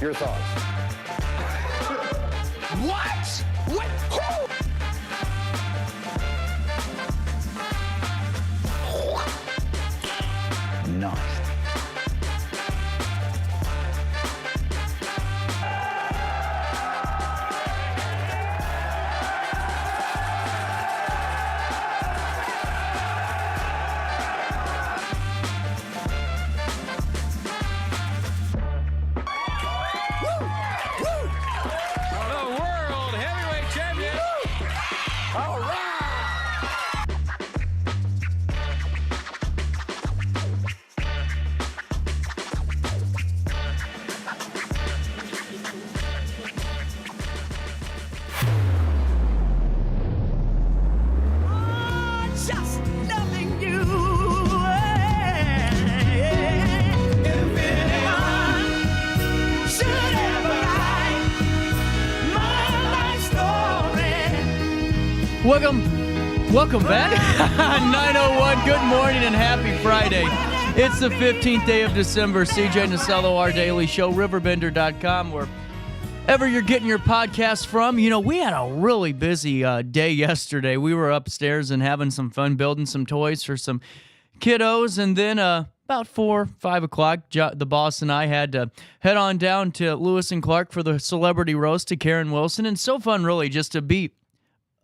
Your thoughts? What? What? Who? Nice. Welcome back. 9:01. Good morning and happy Friday. It's the 15th day of December. CJ Nasello, our daily show, RiverBender.com, wherever you're getting your podcast from. You know, we had a really busy day yesterday. We were upstairs and having some fun building some toys for some kiddos, and then about 4, 5 o'clock, the boss and I had to head on down to Lewis and Clark for the celebrity roast to Karen Wilson. And so fun, really, just to be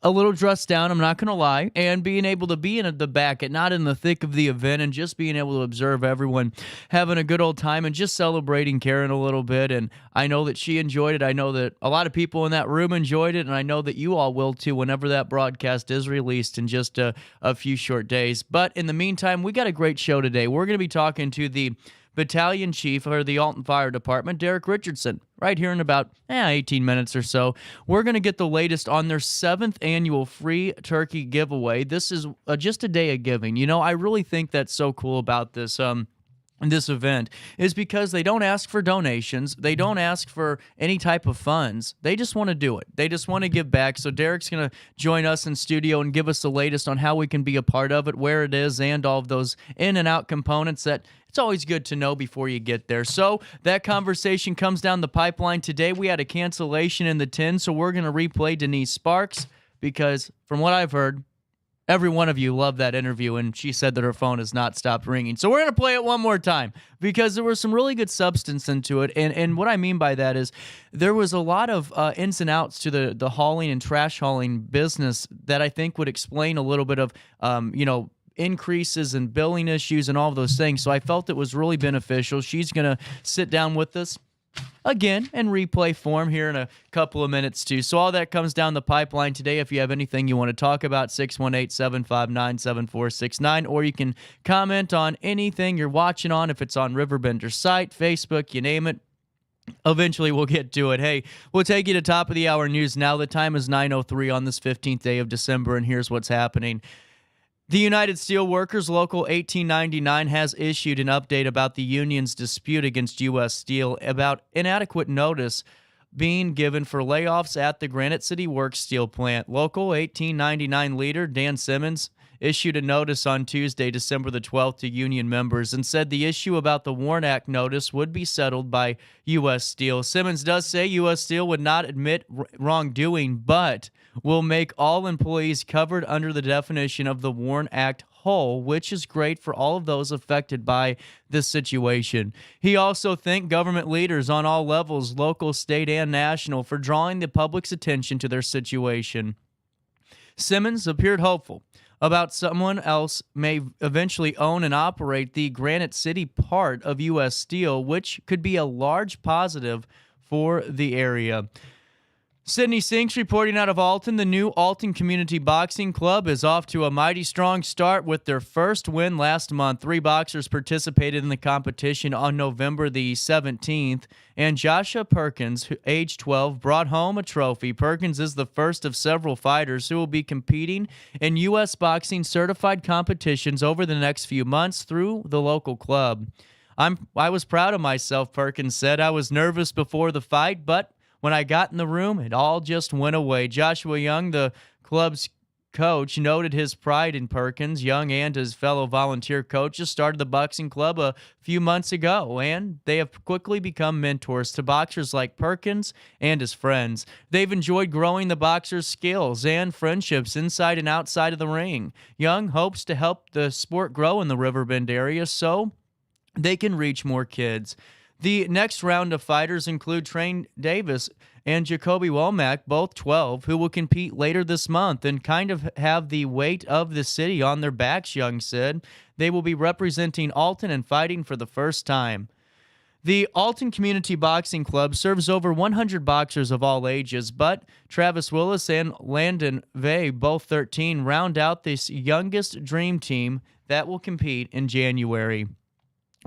a little dressed down, I'm not going to lie, and being able to be in the back and not in the thick of the event, and just being able to observe everyone having a good old time and just celebrating Karen a little bit. And I know that she enjoyed it. I know that a lot of people in that room enjoyed it, and I know that you all will too whenever that broadcast is released in just a few short days. But in the meantime, we got a great show today. We're going to be talking to the Battalion Chief for the Alton Fire Department, Derek Richardson, right here in about 18 minutes or so. We're going to get the latest on their 7th annual free turkey giveaway. This is just a day of giving. You know, I really think that's so cool about this event is because they don't ask for donations. They don't ask for any type of funds. They just want to do it. They just want to give back. So Derek's going to join us in studio and give us the latest on how we can be a part of it, where it is, and all of those in and out components that it's always good to know before you get there. So that conversation comes down the pipeline today. We had a cancellation in the 10, so we're going to replay Denise Sparks because from what I've heard, every one of you loved that interview, and she said that her phone has not stopped ringing. So we're going to play it one more time because there was some really good substance into it. And what I mean by that is there was a lot of ins and outs to the hauling and trash hauling business that I think would explain a little bit of, increases and billing issues and all of those things. So I felt it was really beneficial. She's going to sit down with us again in replay form here in a couple of minutes too. So all that comes down the pipeline today. If you have anything you want to talk about, 618-759-7469, or you can comment on anything you're watching on, if it's on Riverbender site, Facebook, you name it. Eventually, we'll get to it. Hey, we'll take you to top of the hour news now. The time is 9:03 on this 15th day of December, and here's what's happening. The United Steelworkers Local 1899 has issued an update about the union's dispute against U.S. Steel about inadequate notice being given for layoffs at the Granite City Works steel plant. Local 1899 leader Dan Simmons issued a notice on Tuesday, December the 12th, to union members and said the issue about the WARN Act notice would be settled by U.S. Steel. Simmons does say U.S. Steel would not admit wrongdoing, but will make all employees covered under the definition of the WARN Act whole, which is great for all of those affected by this situation. He also thanked government leaders on all levels, local, state, and national, for drawing the public's attention to their situation. Simmons appeared hopeful about someone else may eventually own and operate the Granite City part of U.S. Steel, which could be a large positive for the area. Sydney Sinks reporting out of Alton. The new Alton Community Boxing Club is off to a mighty strong start with their first win last month. 3 boxers participated in the competition on November the 17th, and Joshua Perkins, age 12, brought home a trophy. Perkins is the first of several fighters who will be competing in U.S. boxing certified competitions over the next few months through the local club. I was proud of myself, Perkins said. I was nervous before the fight, but when I got in the room, it all just went away. Joshua Young, the club's coach noted his pride in Perkins. Young and his fellow volunteer coaches started the boxing club a few months ago, and they have quickly become mentors to boxers like Perkins and his friends. They've enjoyed growing the boxers' skills and friendships inside and outside of the ring. Young hopes to help the sport grow in the Riverbend area so they can reach more kids. The next round of fighters include Train Davis and Jacoby Womack, both 12, who will compete later this month and kind of have the weight of the city on their backs, Young said. They will be representing Alton and fighting for the first time. The Alton Community Boxing Club serves over 100 boxers of all ages, but Travis Willis and Landon Vey, both 13, round out this youngest dream team that will compete in January.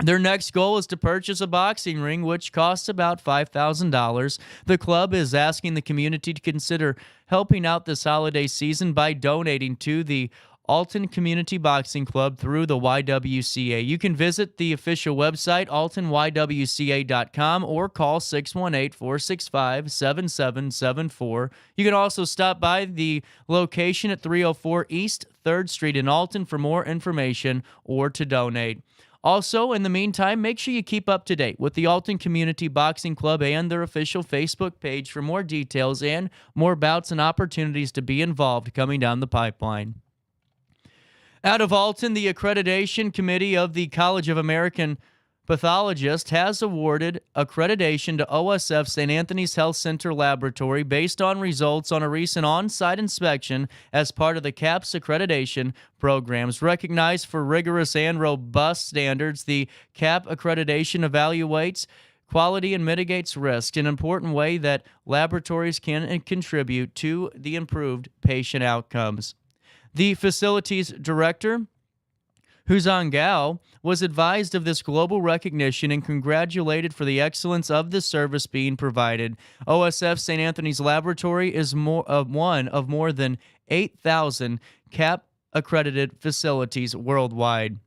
Their next goal is to purchase a boxing ring, which costs about $5,000. The club is asking the community to consider helping out this holiday season by donating to the Alton Community Boxing Club through the YWCA. You can visit the official website, altonywca.com, or call 618-465-7774. You can also stop by the location at 304 East 3rd Street in Alton for more information or to donate. Also, in the meantime, make sure you keep up to date with the Alton Community Boxing Club and their official Facebook page for more details and more bouts and opportunities to be involved coming down the pipeline. Out of Alton, the Accreditation Committee of the College of American Pathologists has awarded accreditation to OSF St. Anthony's Health Center Laboratory based on results on a recent on-site inspection as part of the CAPS accreditation programs. Recognized for rigorous and robust standards, the CAP accreditation evaluates quality and mitigates risk in an important way that laboratories can contribute to the improved patient outcomes. The facilities director, Huzan Gao, was advised of this global recognition and congratulated for the excellence of the service being provided. OSF St. Anthony's Laboratory is one of more than 8,000 CAP-accredited facilities worldwide.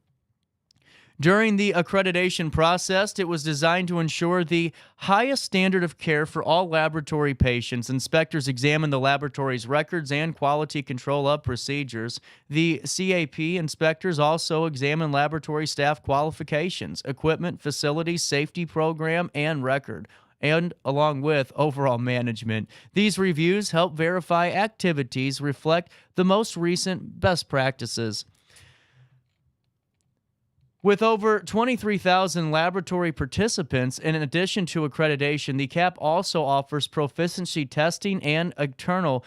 During the accreditation process, it was designed to ensure the highest standard of care for all laboratory patients. Inspectors examine the laboratory's records and quality control of procedures. The CAP inspectors also examine laboratory staff qualifications, equipment, facilities, safety program, and record, and along with overall management. These reviews help verify activities reflect the most recent best practices. With over 23,000 laboratory participants, in addition to accreditation, the CAP also offers proficiency testing and internal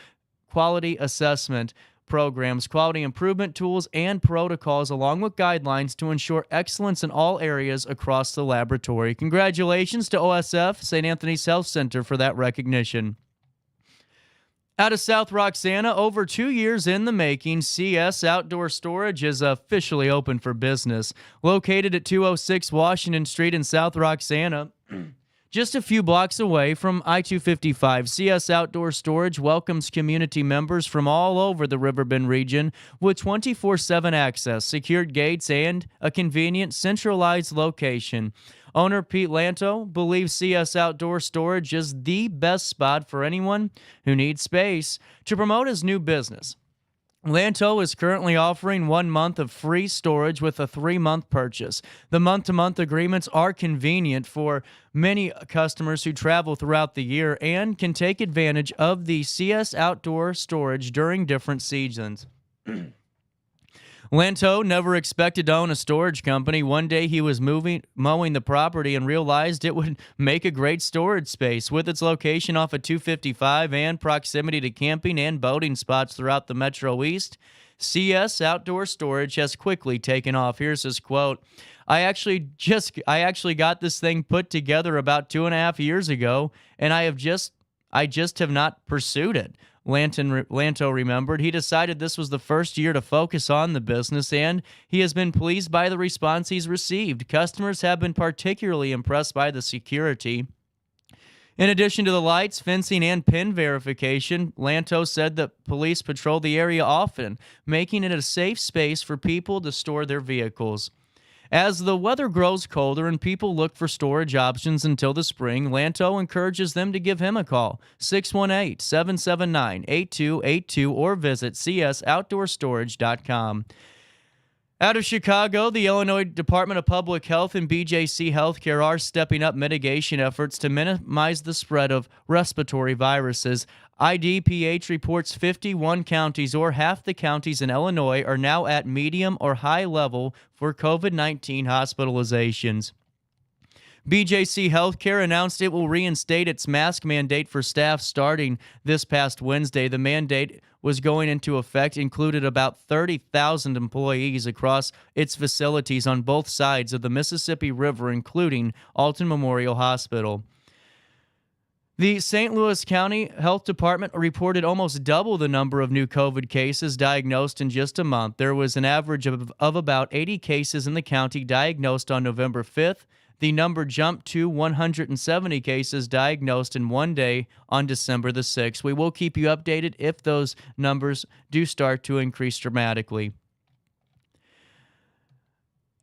quality assessment programs, quality improvement tools, and protocols, along with guidelines to ensure excellence in all areas across the laboratory. Congratulations to OSF St. Anthony's Health Center for that recognition. Out of South Roxana, over 2 years in the making, CS Outdoor Storage is officially open for business. Located at 206 Washington Street in South Roxana, just a few blocks away from I-255, CS Outdoor Storage welcomes community members from all over the Riverbend region with 24/7 access, secured gates, and a convenient, centralized location. Owner Pete Lanto believes CS Outdoor Storage is the best spot for anyone who needs space to promote his new business. Lanto is currently offering 1 month of free storage with a 3-month purchase. The month-to-month agreements are convenient for many customers who travel throughout the year and can take advantage of the CS Outdoor Storage during different seasons. Lanto never expected to own a storage company. One day he was mowing the property and realized it would make a great storage space. With its location off of 255 and proximity to camping and boating spots throughout the Metro East, CS Outdoor Storage has quickly taken off. Here's his quote. I actually got this thing put together about 2.5 years ago, and I just have not pursued it. Lanto remembered. He decided this was the first year to focus on the business, and he has been pleased by the response he's received. Customers have been particularly impressed by the security. In addition to the lights, fencing, and PIN verification, Lanto said that police patrol the area often, making it a safe space for people to store their vehicles. As the weather grows colder and people look for storage options until the spring, Lanto encourages them to give him a call, 618-779-8282, or visit csoutdoorstorage.com. Out of Chicago, the Illinois Department of Public Health and BJC Healthcare are stepping up mitigation efforts to minimize the spread of respiratory viruses. IDPH reports 51 counties, or half the counties in Illinois, are now at medium or high level for COVID-19 hospitalizations. BJC Healthcare announced it will reinstate its mask mandate for staff starting this past Wednesday. The mandate was going into effect, included about 30,000 employees across its facilities on both sides of the Mississippi River, including Alton Memorial Hospital. The St. Louis County Health Department reported almost double the number of new COVID cases diagnosed in just a month. There was an average of about 80 cases in the county diagnosed on November 5th. The number jumped to 170 cases diagnosed in one day on December the 6th. We will keep you updated if those numbers do start to increase dramatically.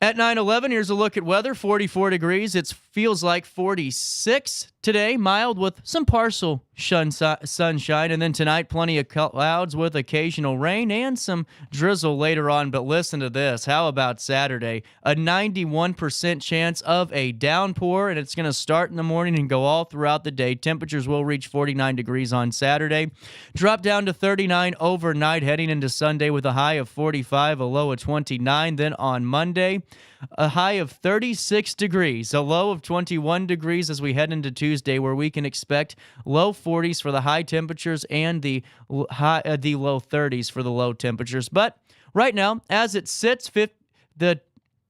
At 9:11, here's a look at weather. 44 degrees. It feels like 46 today, mild with some partial sunshine. And then tonight, plenty of clouds with occasional rain and some drizzle later on. But listen to this. How about Saturday? A 91% chance of a downpour, and it's going to start in the morning and go all throughout the day. Temperatures will reach 49 degrees on Saturday. Drop down to 39 overnight, heading into Sunday with a high of 45, a low of 29. Then on Monday, a high of 36 degrees, a low of 21 degrees as we head into Tuesday, where we can expect low 40s for the high temperatures and the low 30s for the low temperatures. But right now, as it sits, the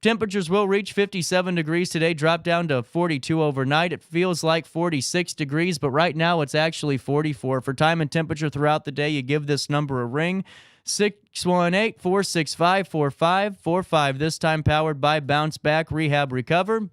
temperatures will reach 57 degrees today, drop down to 42 overnight. It feels like 46 degrees, but right now it's actually 44. For time and temperature throughout the day, you give this number a ring. 618-465-4545. This time powered by Bounce Back Rehab Recover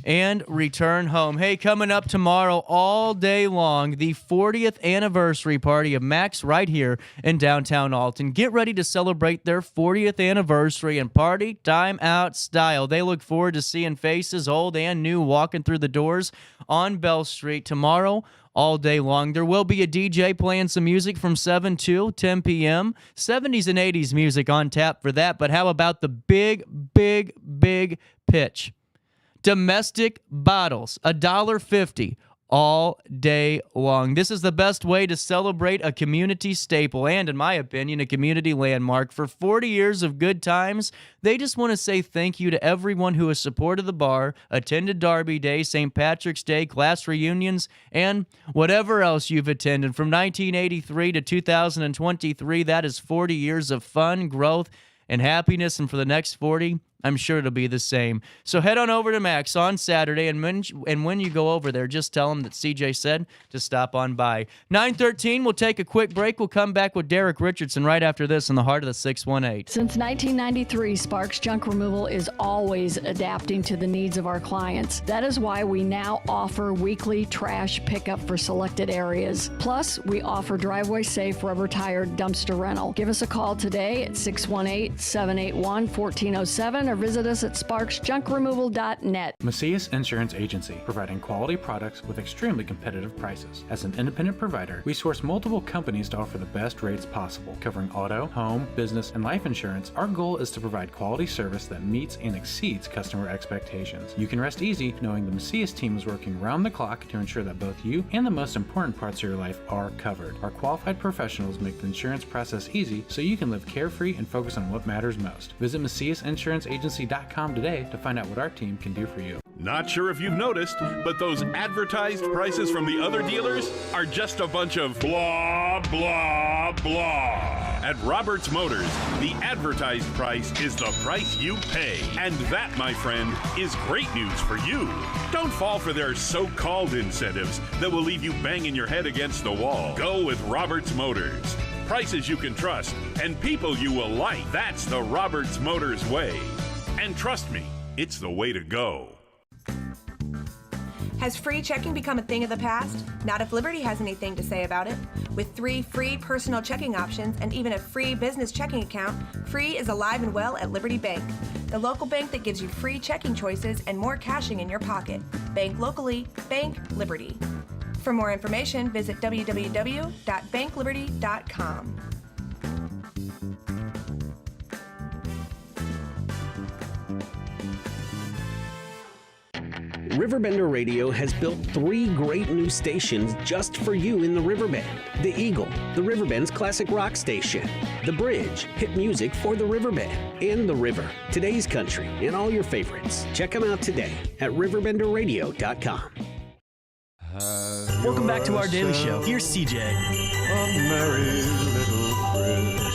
and Return Home. Hey, coming up tomorrow all day long, the 40th anniversary party of Max right here in downtown Alton. Get ready to celebrate their 40th anniversary and party time out style. They look forward to seeing faces, old and new, walking through the doors on Bell Street tomorrow all day long. There will be a DJ playing some music from 7 to 10 p.m. 70s and 80s music on tap for that. But how about the big pitch? Domestic bottles, $1.50 all day long. This is the best way to celebrate a community staple and, in my opinion, a community landmark. For 40 years of good times, they just want to say thank you to everyone who has supported the bar, attended Derby Day, St. Patrick's Day, class reunions, and whatever else you've attended. From 1983 to 2023, that is 40 years of fun, growth, and happiness, and for the next 40, I'm sure it'll be the same. So head on over to Max on Saturday, and when you go over there, just tell them that CJ said to stop on by. 9:13, we'll take a quick break. We'll come back with Derek Richardson right after this in the heart of the 618. Since 1993, Sparks Junk Removal is always adapting to the needs of our clients. That is why we now offer weekly trash pickup for selected areas. Plus, we offer driveway-safe rubber-tired dumpster rental. Give us a call today at 618-781-1407 or visit us at sparksjunkremoval.net. Macias Insurance Agency, providing quality products with extremely competitive prices. As an independent provider, we source multiple companies to offer the best rates possible. Covering auto, home, business, and life insurance, our goal is to provide quality service that meets and exceeds customer expectations. You can rest easy knowing the Macias team is working round the clock to ensure that both you and the most important parts of your life are covered. Our qualified professionals make the insurance process easy so you can live carefree and focus on what matters most. Visit MaciasInsuranceAgency.com today to find out what our team can do for you. Not sure if you've noticed, but those advertised prices from the other dealers are just a bunch of blah, blah, blah. At Roberts Motors, the advertised price is the price you pay. And that, my friend, is great news for you. Don't fall for their so-called incentives that will leave you banging your head against the wall. Go with Roberts Motors. Prices you can trust and people you will like. That's the Roberts Motors way. And trust me, it's the way to go. Has free checking become a thing of the past? Not if Liberty has anything to say about it. With 3 free personal checking options and even a free business checking account, free is alive and well at Liberty Bank, the local bank that gives you free checking choices and more cashing in your pocket. Bank locally, bank Liberty. For more information, visit www.bankliberty.com. Riverbender Radio has built 3 great new stations just for you in the Riverbend. The Eagle, the Riverbend's classic rock station. The Bridge, hit music for the Riverbend. And The River, today's country, and all your favorites. Check them out today at RiverBender.com. Welcome back to our daily show. Here's CJ. A merry little Christmas.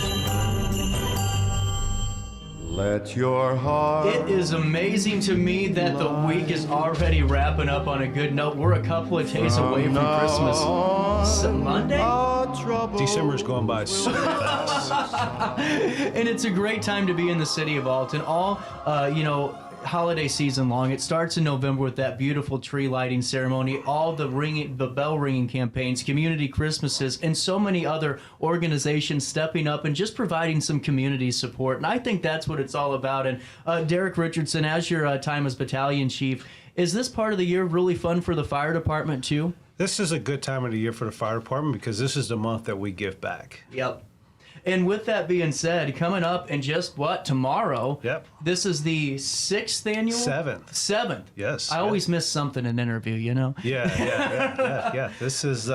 Let your heart. It is amazing to me that the week is already wrapping up on a good note. We're a couple of days away from Christmas. Monday? December's going by so fast. And it's a great time to be in the city of Alton. All, holiday season long. It starts in November with that beautiful tree lighting ceremony, all the bell ringing campaigns, community Christmases, and so many other organizations stepping up and just providing some community support. And I think that's what it's all about. And Derek Richardson, as your time as battalion chief, is this part of the year really fun for the fire department too? This is a good time of the year for the fire department because this is the month that we give back. Yep. And with that being said, coming up in just tomorrow? Yep. This is the 6th annual? 7th. Yes. I always miss something in an interview, you know? Yeah. This is,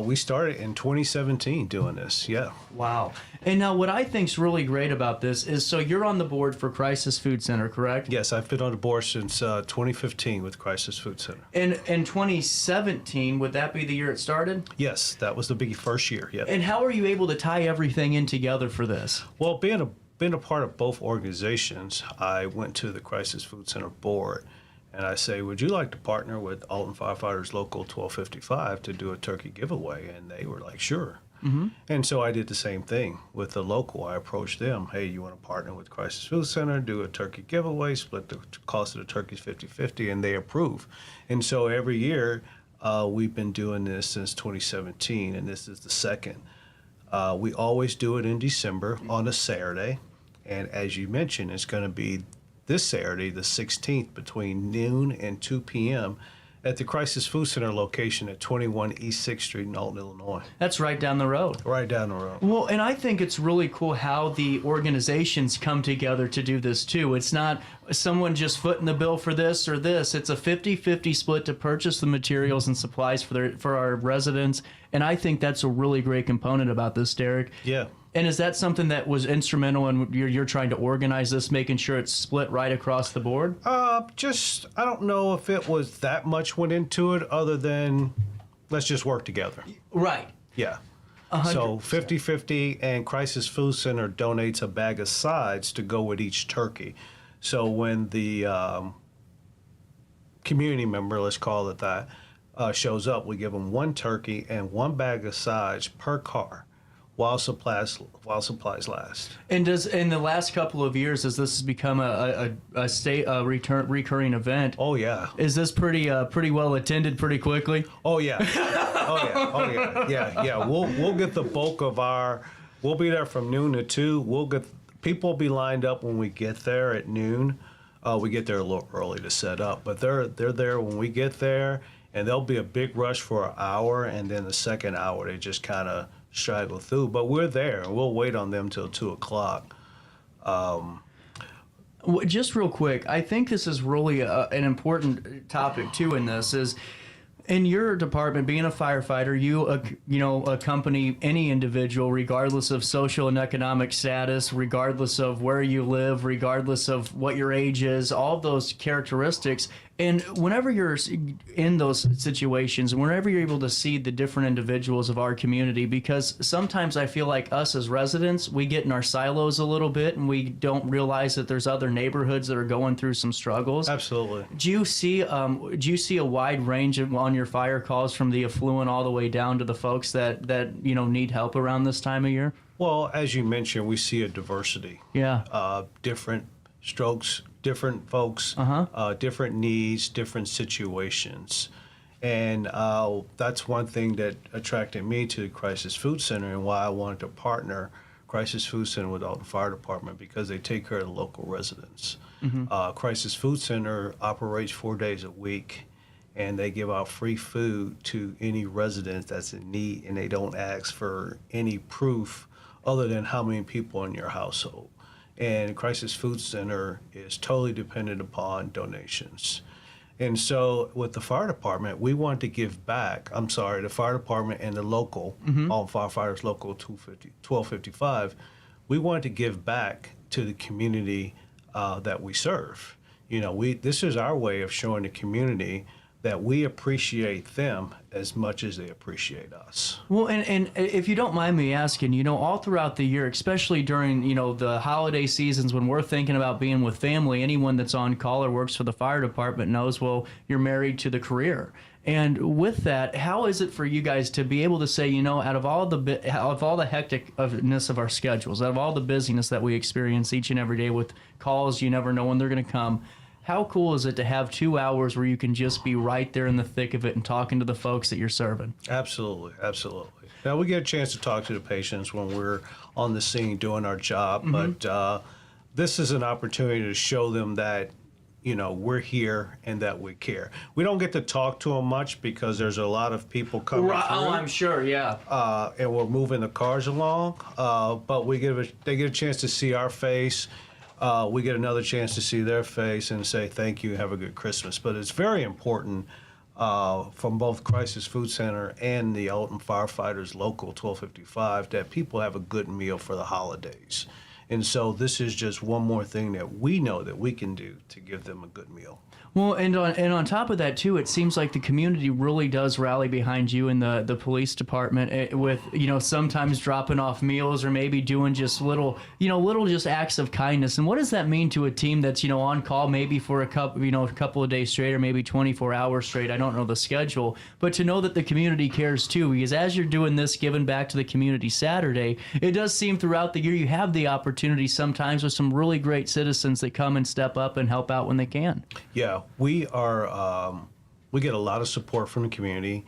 we started in 2017 doing this, yeah. Wow. And now what I think's really great about this is, so you're on the board for Crisis Food Center, correct? Yes, I've been on the board since 2015 with Crisis Food Center. And in 2017, would that be the year it started? Yes, that was the big first year, yeah. And how are you able to tie everything in together for this? Well, being a part of both organizations, I went to the Crisis Food Center board and I say, would you like to partner with Alton Firefighters Local 1255 to do a turkey giveaway? And they were like, sure. Mm-hmm. And so I did the same thing with the local. I approached them, hey, you want to partner with Crisis Food Center, do a turkey giveaway, split the cost of the turkeys 50-50, and they approve. And so every year we've been doing this since 2017, and this is the second. We always do it in December on a Saturday, and as you mentioned, it's going to be this Saturday, the 16th, between noon and 2 p.m. at the Crisis Food Center location at 21 East 6th Street in Alton, Illinois. That's right down the road. Right down the road. Well, and I think it's really cool how the organizations come together to do this too. It's not someone just footing the bill for this or this. It's a 50-50 split to purchase the materials and supplies for our residents. And I think that's a really great component about this, Derek. Yeah. And is that something that was instrumental in you're trying to organize this, making sure it's split right across the board? I don't know if it was that much went into it other than let's just work together. Right. Yeah. 100%. So 50-50, and Crisis Food Center donates a bag of sides to go with each turkey. So when the community member, let's call it that, shows up, we give them 1 turkey and 1 bag of sides per car while supplies last. And does in the last couple of years, has this become a recurring event? Oh yeah. Is this pretty well attended pretty quickly? Oh yeah. Yeah. We'll get the bulk of our. We'll be there from noon to 2. People will be lined up when we get there at noon. We get there a little early to set up, but they're there when we get there, and there'll be a big rush for an hour, and then the second hour they just kind of straggle through. But we're there, and we'll wait on them till 2 o'clock. Just real quick, I think this is really an important topic too. In this is. In your department, being a firefighter, you accompany any individual, regardless of social and economic status, regardless of where you live, regardless of what your age is, all of those characteristics. And whenever you're in those situations, whenever you're able to see the different individuals of our community, because sometimes I feel like us as residents, we get in our silos a little bit and we don't realize that there's other neighborhoods that are going through some struggles. Absolutely. Do you see a wide range on your fire calls from the affluent all the way down to the folks that need help around this time of year? Well, as you mentioned, we see a diversity. Yeah. Different strokes different folks, different needs, different situations. And that's one thing that attracted me to the Crisis Food Center and why I wanted to partner Crisis Food Center with Alton Fire Department, because they take care of the local residents. Crisis Food Center operates 4 days a week, and they give out free food to any resident that's in need, and they don't ask for any proof other than how many people in your household. And Crisis Food Center is totally dependent upon donations. And so with the fire department, we want to give back. The fire department and the local, Alton Firefighters Local 1255, we want to give back to the community that we serve. This is our way of showing the community that we appreciate them as much as they appreciate us. Well, and if you don't mind me asking, all throughout the year, especially during, the holiday seasons when we're thinking about being with family, anyone that's on call or works for the fire department knows, well, you're married to the career. And with that, how is it for you guys to be able to say, out of all the hecticness of our schedules, out of all the busyness that we experience each and every day with calls, you never know when they're going to come, how cool is it to have 2 hours where you can just be right there in the thick of it and talking to the folks that you're serving? Absolutely. Now, we get a chance to talk to the patients when we're on the scene doing our job, but this is an opportunity to show them that, we're here and that we care. We don't get to talk to them much because there's a lot of people coming through. Oh, I'm sure, yeah. And we're moving the cars along, but they get a chance to see our face. We get another chance to see their face and say thank you, have a good Christmas. But it's very important from both Crisis Food Center and the Alton Firefighters Local 1255 that people have a good meal for the holidays. And so this is just one more thing that we know that we can do to give them a good meal. Well, and on top of that, too, it seems like the community really does rally behind you and the police department with, sometimes dropping off meals or maybe doing just little just acts of kindness. And what does that mean to a team that's, on call maybe for a couple of days straight or maybe 24 hours straight? I don't know the schedule, but to know that the community cares, too, because as you're doing this, giving back to the community Saturday, it does seem throughout the year you have the opportunity sometimes with some really great citizens that come and step up and help out when they can. Yeah. We get a lot of support from the community,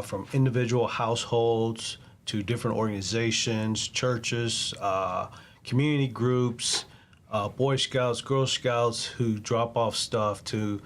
from individual households to different organizations, churches, community groups, Boy Scouts, Girl Scouts who drop off stuff to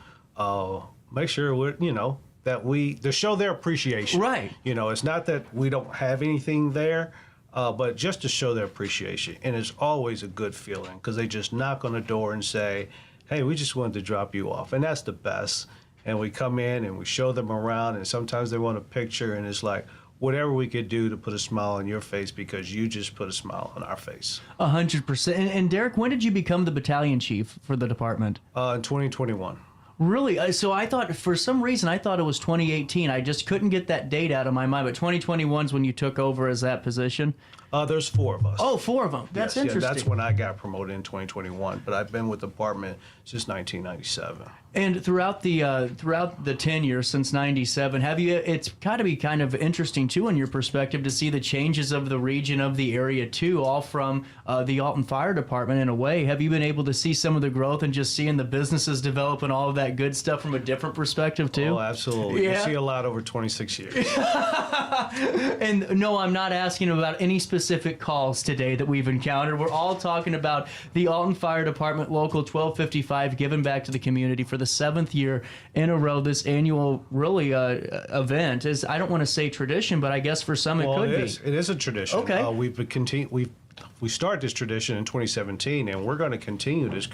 make sure to show their appreciation. Right. It's not that we don't have anything there, but just to show their appreciation. And it's always a good feeling because they just knock on the door and say, hey, we just wanted to drop you off. And that's the best. And we come in and we show them around, and sometimes they want a picture, and it's like, whatever we could do to put a smile on your face because you just put a smile on our face. 100%. And Derek, when did you become the battalion chief for the department? In 2021. Really? So I thought, for some reason, I thought it was 2018. I just couldn't get that date out of my mind. But 2021 is when you took over as that position? There's 4 of us. Oh, 4 of them. That's yes, interesting. Yeah, that's when I got promoted in 2021. But I've been with the department since 1997. And throughout the tenure since '97, it's got to be kind of interesting too, in your perspective, to see the changes of the region, of the area too, all from the Alton Fire Department in a way. Have you been able to see some of the growth and just seeing the businesses develop and all of that good stuff from a different perspective too? Oh, absolutely. Yeah. You see a lot over 26 years. And no, I'm not asking about any specific calls today that we've encountered. We're all talking about the Alton Fire Department Local 1255 giving back to the community for the 7th year in a row. This annual event is, I don't want to say tradition, but I guess for some it could be. It is a tradition. Okay. We started this tradition in 2017, and we're going to continue this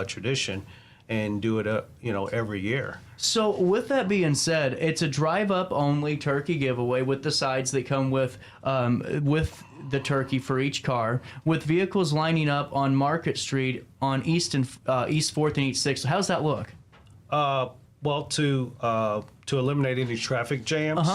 tradition and do it every year. So with that being said, it's a drive-up only turkey giveaway with the sides that come with the turkey for each car, with vehicles lining up on Market Street on East 4th and East 6th. How's that look? Well, to eliminate any traffic jams,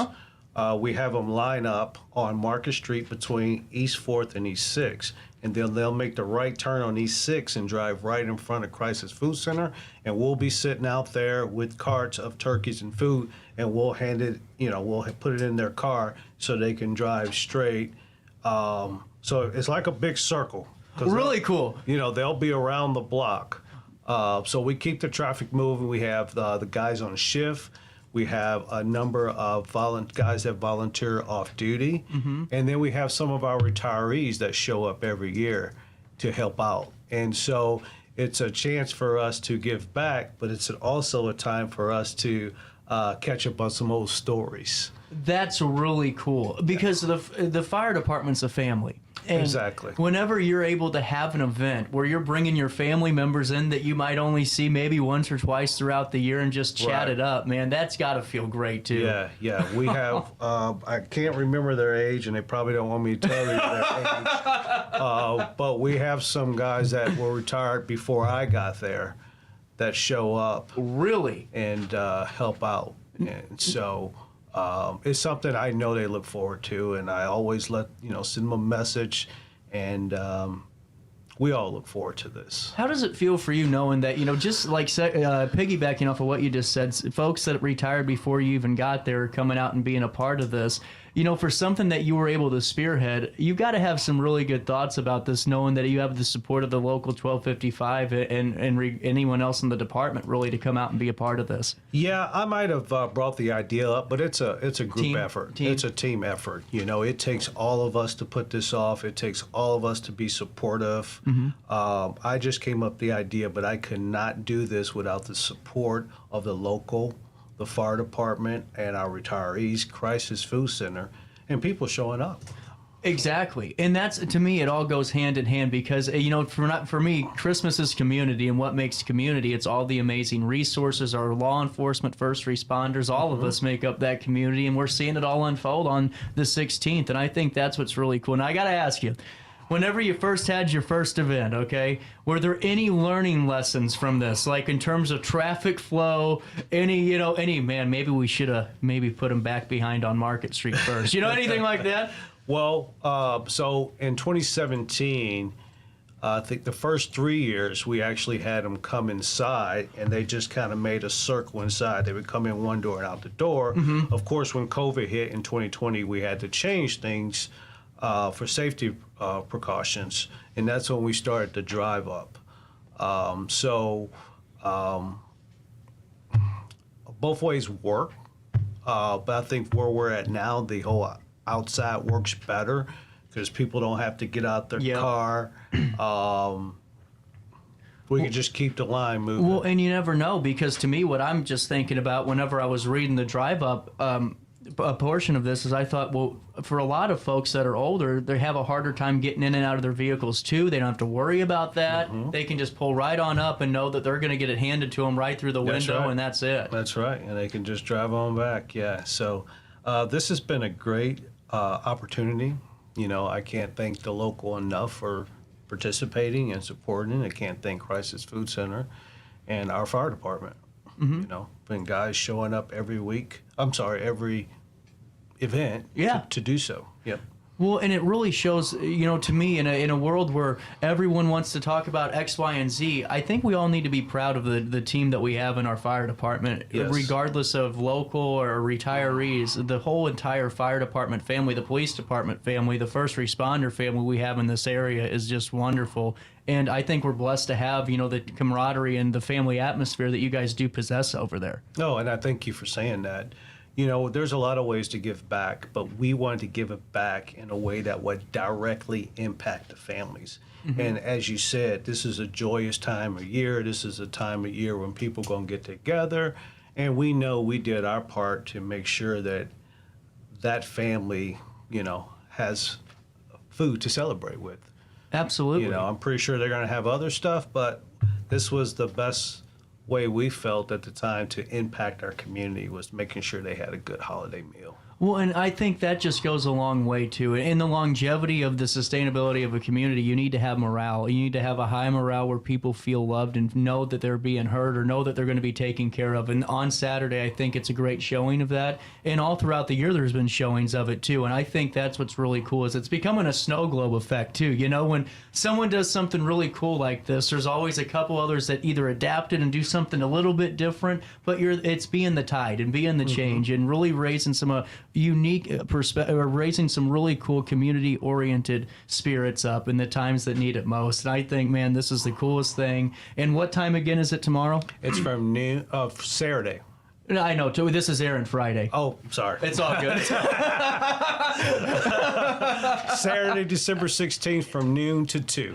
we have them line up on Market Street between East 4th and East 6th. And then they'll make the right turn on East 6th and drive right in front of Crisis Food Center. And we'll be sitting out there with carts of turkeys and food, and we'll hand it, we'll put it in their car so they can drive straight. So it's like a big circle. Really cool. They'll be around the block. So we keep the traffic moving. We have the guys on shift. We have a number of guys that volunteer off duty. And then we have some of our retirees that show up every year to help out. And so it's a chance for us to give back, but it's also a time for us to catch up on some old stories. That's really cool because the fire department's a family. And exactly. Whenever you're able to have an event where you're bringing your family members in that you might only see maybe once or twice throughout the year and just chat it up, man, that's got to feel great too. Yeah. We have, I can't remember their age, and they probably don't want me to tell you their age. But we have some guys that were retired before I got there that show up. Really? And help out. And so it's something I know they look forward to, and I always send them a message, and we all look forward to this. How does it feel for you knowing that, just like piggybacking off of what you just said, folks that retired before you even got there are coming out and being a part of this? For something that you were able to spearhead, you've got to have some really good thoughts about this, knowing that you have the support of the local 1255 and anyone else in the department really to come out and be a part of this. Yeah, I might have brought the idea up, but it's a group effort. Team. It's a team effort. It takes all of us to put this off. It takes all of us to be supportive. I just came up with the idea, but I could not do this without the support of the local, the fire department, and our retirees, Crisis Food Center, and people showing up. Exactly. And that's, to me, it all goes hand in hand because, for me, Christmas is community, and what makes community, it's all the amazing resources, our law enforcement, first responders, all of us make up that community, and we're seeing it all unfold on the 16th, and I think that's what's really cool. And I got to ask you, whenever you first had your first event, okay, were there any learning lessons from this? Like in terms of traffic flow, maybe we should have put them back behind on Market Street first. Anything like that? Well, so in 2017, I think the first 3 years, we actually had them come inside, and they just kind of made a circle inside. They would come in one door and out the door. Of course, when COVID hit in 2020, we had to change things for safety precautions, and that's when we started to drive up. Both ways work, but I think where we're at now, the whole outside works better because people don't have to get out their car. We can just keep the line moving. Well, and you never know, because to me, what I'm just thinking about whenever I was reading the drive up, a portion of this is I thought, well, for a lot of folks that are older, they have a harder time getting in and out of their vehicles too. They don't have to worry about that. They can just pull right on up and know that they're going to get it handed to them right through the window, and that's it. That's right, and they can just drive on back. Yeah, so this has been a great opportunity. I can't thank the local enough for participating and supporting. I can't thank Crisis Food Center and our fire department. Been guys showing up every event to do so. Yep. Well, and it really shows, to me, in a world where everyone wants to talk about X, Y, and Z, I think we all need to be proud of the team that we have in our fire department, regardless of local or retirees. The whole entire fire department family, the police department family, the first responder family we have in this area is just wonderful. And I think we're blessed to have, the camaraderie and the family atmosphere that you guys do possess over there. No, and I thank you for saying that. There's a lot of ways to give back, but we wanted to give it back in a way that would directly impact the families. And as you said, this is a joyous time of year. This is a time of year when people are going to get together. And we know we did our part to make sure that that family, has food to celebrate with. Absolutely. I'm pretty sure they're going to have other stuff, but this was the best way we felt at the time to impact our community, was making sure they had a good holiday meal. Well, and I think that just goes a long way, too. In the longevity of the sustainability of a community, you need to have morale. You need to have a high morale where people feel loved and know that they're being heard or know that they're going to be taken care of. And on Saturday, I think it's a great showing of that. And all throughout the year, there's been showings of it, too. And I think that's what's really cool, is it's becoming a snow globe effect, too. When someone does something really cool like this, there's always a couple others that either adapt it and do something a little bit different, but it's being the tide and being the change and really raising some unique perspective, raising some really cool community-oriented spirits up in the times that need it most. And I think, man, this is the coolest thing. And what time again is it tomorrow? It's from noon of Saturday. No, I know. This is airing Friday. Oh, sorry. It's all good. Saturday, December 16th from noon to 2.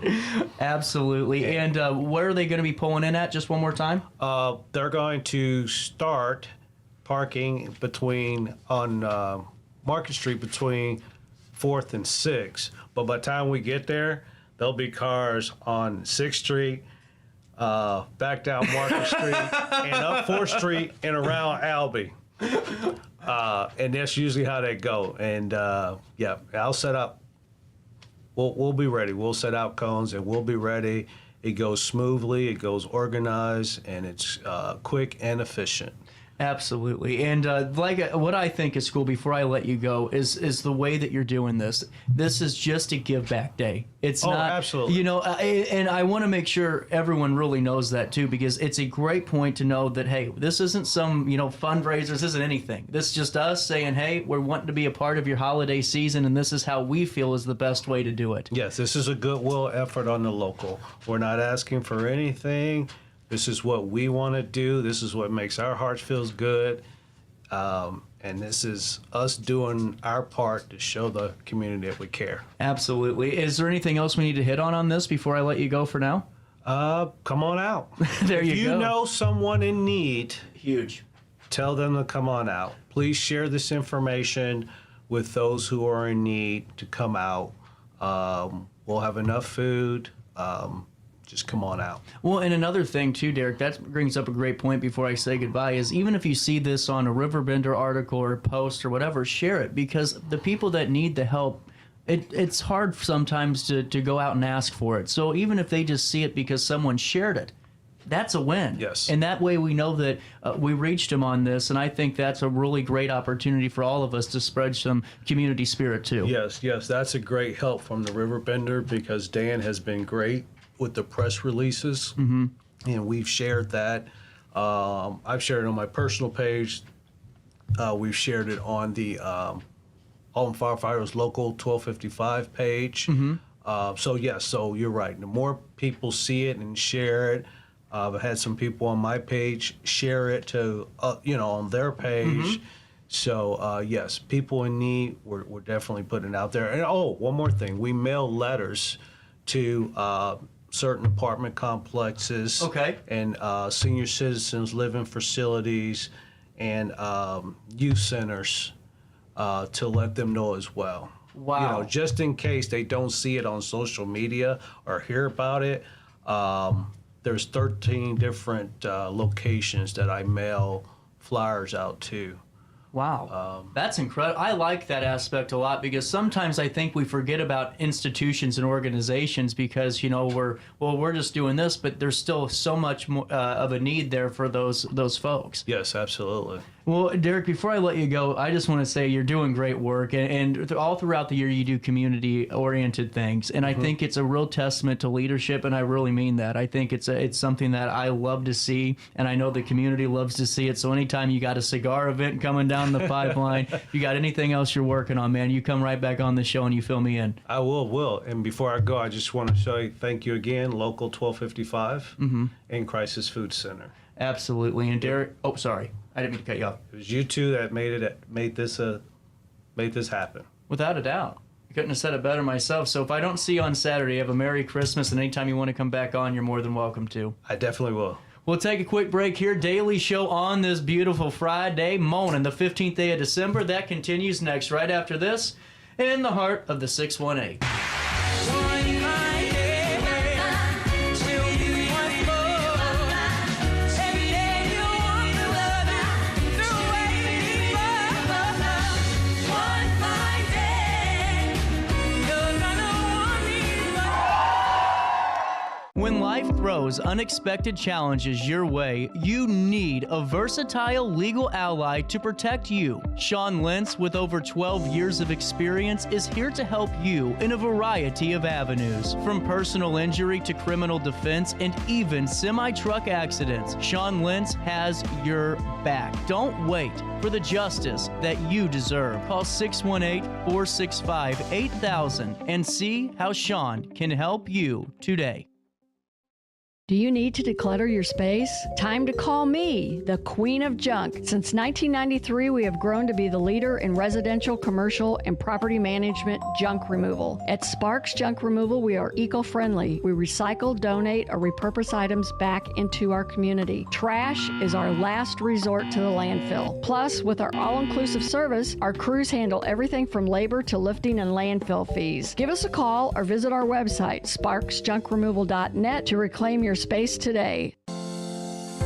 Absolutely. And where are they going to be pulling in at? Just one more time? They're going to start parking on Market Street between 4th and 6th. But by the time we get there, there'll be cars on 6th Street, back down Market Street, and up 4th Street and around Albee. And that's usually how they go. And yeah, I'll set up. We'll be ready. We'll set out cones and we'll be ready. It goes smoothly, it goes organized, and it's quick and efficient. Absolutely. And what I think is cool, before I let you go, is the way that you're doing this. This is just a give back day. It's not, absolutely. You know, and I want to make sure everyone really knows that too, because it's a great point to know that, hey, this isn't some, fundraisers, this isn't anything. This is just us saying, hey, we're wanting to be a part of your holiday season, and this is how we feel is the best way to do it. Yes, this is a goodwill effort on the local. We're not asking for anything. This is what we want to do. This is what makes our hearts feel good. And this is us doing our part to show the community that we care. Absolutely. Is there anything else we need to hit on this before I let you go for now? Come on out. There you go. If you know someone in need, Huge. tell them to come on out. Please share this information with those who are in need to come out. We'll have enough food. Just come on out. Well, and another thing too, Derek, that brings up a great point before I say goodbye, is even if you see this on a Riverbender article or post or whatever, share it, because the people that need the help, it's hard sometimes to go out and ask for it. So even if they just see it because someone shared it, that's a win. Yes. And that way we know that we reached them on this, and I think that's a really great opportunity for all of us to spread some community spirit too. Yes, that's a great help from the Riverbender, because Dan has been great with the press releases, and we've shared that. I've shared it on my personal page. We've shared it on the Alton Firefighters Local 1255 page. So you're right. The more people see it and share it, I've had some people on my page share it to, on their page. So yes, people in need, we're definitely putting it out there. And one more thing, we mail letters to certain apartment complexes, and senior citizens living facilities, and youth centers to let them know as well. Wow. Just in case they don't see it on social media or hear about it, there's 13 different locations that I mail flyers out to. Wow, that's incredible. I like that aspect a lot, because sometimes I think we forget about institutions and organizations because we're just doing this, but there's still so much more of a need there for those folks. Yes, absolutely. Well, Derek, before I let you go, I just want to say you're doing great work, and all throughout the year you do community-oriented things, and I think it's a real testament to leadership, and I really mean that. I think it's something that I love to see, and I know the community loves to see it. So anytime you got a cigar event coming down the pipeline, you got anything else you're working on, man, you come right back on the show and you fill me in. I will. And before I go, I just want to say thank you again, Local 1255 and Crisis Food Center. Absolutely. And Derek, sorry. I didn't mean to cut you off. It was you two that made this happen. Without a doubt. I couldn't have said it better myself. So if I don't see you on Saturday, have a Merry Christmas, and anytime you want to come back on, you're more than welcome to. I definitely will. We'll take a quick break here. Daily show on this beautiful Friday morning, the 15th day of December. That continues next, right after this, in the heart of the 618. When life life throws unexpected challenges your way, you need a versatile legal ally to protect you. Sean Lentz, with over 12 years of experience, is here to help you in a variety of avenues. From personal injury to criminal defense and even semi-truck accidents, Sean Lentz has your back. Don't wait for the justice that you deserve. Call 618-465-8000 and see how Sean can help you today. Do you need to declutter your space? Time to call me, the Queen of Junk. Since 1993, we have grown to be the leader in residential, commercial, and property management junk removal. At Sparks Junk Removal, we are eco-friendly. We recycle, donate, or repurpose items back into our community. Trash is our last resort to the landfill. Plus, with our all-inclusive service, our crews handle everything from labor to lifting and landfill fees. Give us a call or visit our website, sparksjunkremoval.net, to reclaim your space today.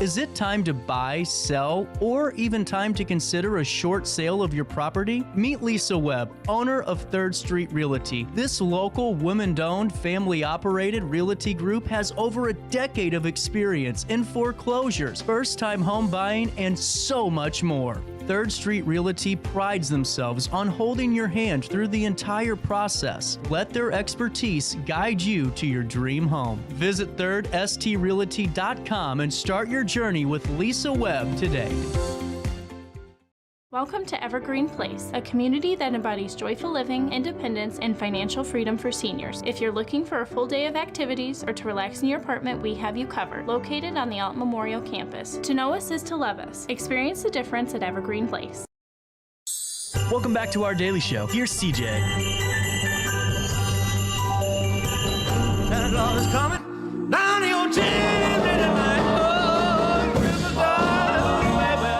Is it time to buy, sell, or even time to consider a short sale of your property? Meet Lisa Webb, owner of 3rd Street Realty. This local, women-owned, family-operated realty group has over a decade of experience in foreclosures, first-time home buying, and so much more. 3rd Street Realty prides themselves on holding your hand through the entire process. Let their expertise guide you to your dream home. Visit 3rdstrealty.com and start your journey with Lisa Webb today. Welcome to Evergreen Place, a community that embodies joyful living, independence, and financial freedom for seniors. If you're looking for a full day of activities or to relax in your apartment, we have you covered. Located on the Alton Memorial Campus. To know us is to love us. Experience the difference at Evergreen Place. Welcome back to our daily show. Here's CJ. Santa Claus is coming down the old chimney tonight. Oh, Christmas time, baby.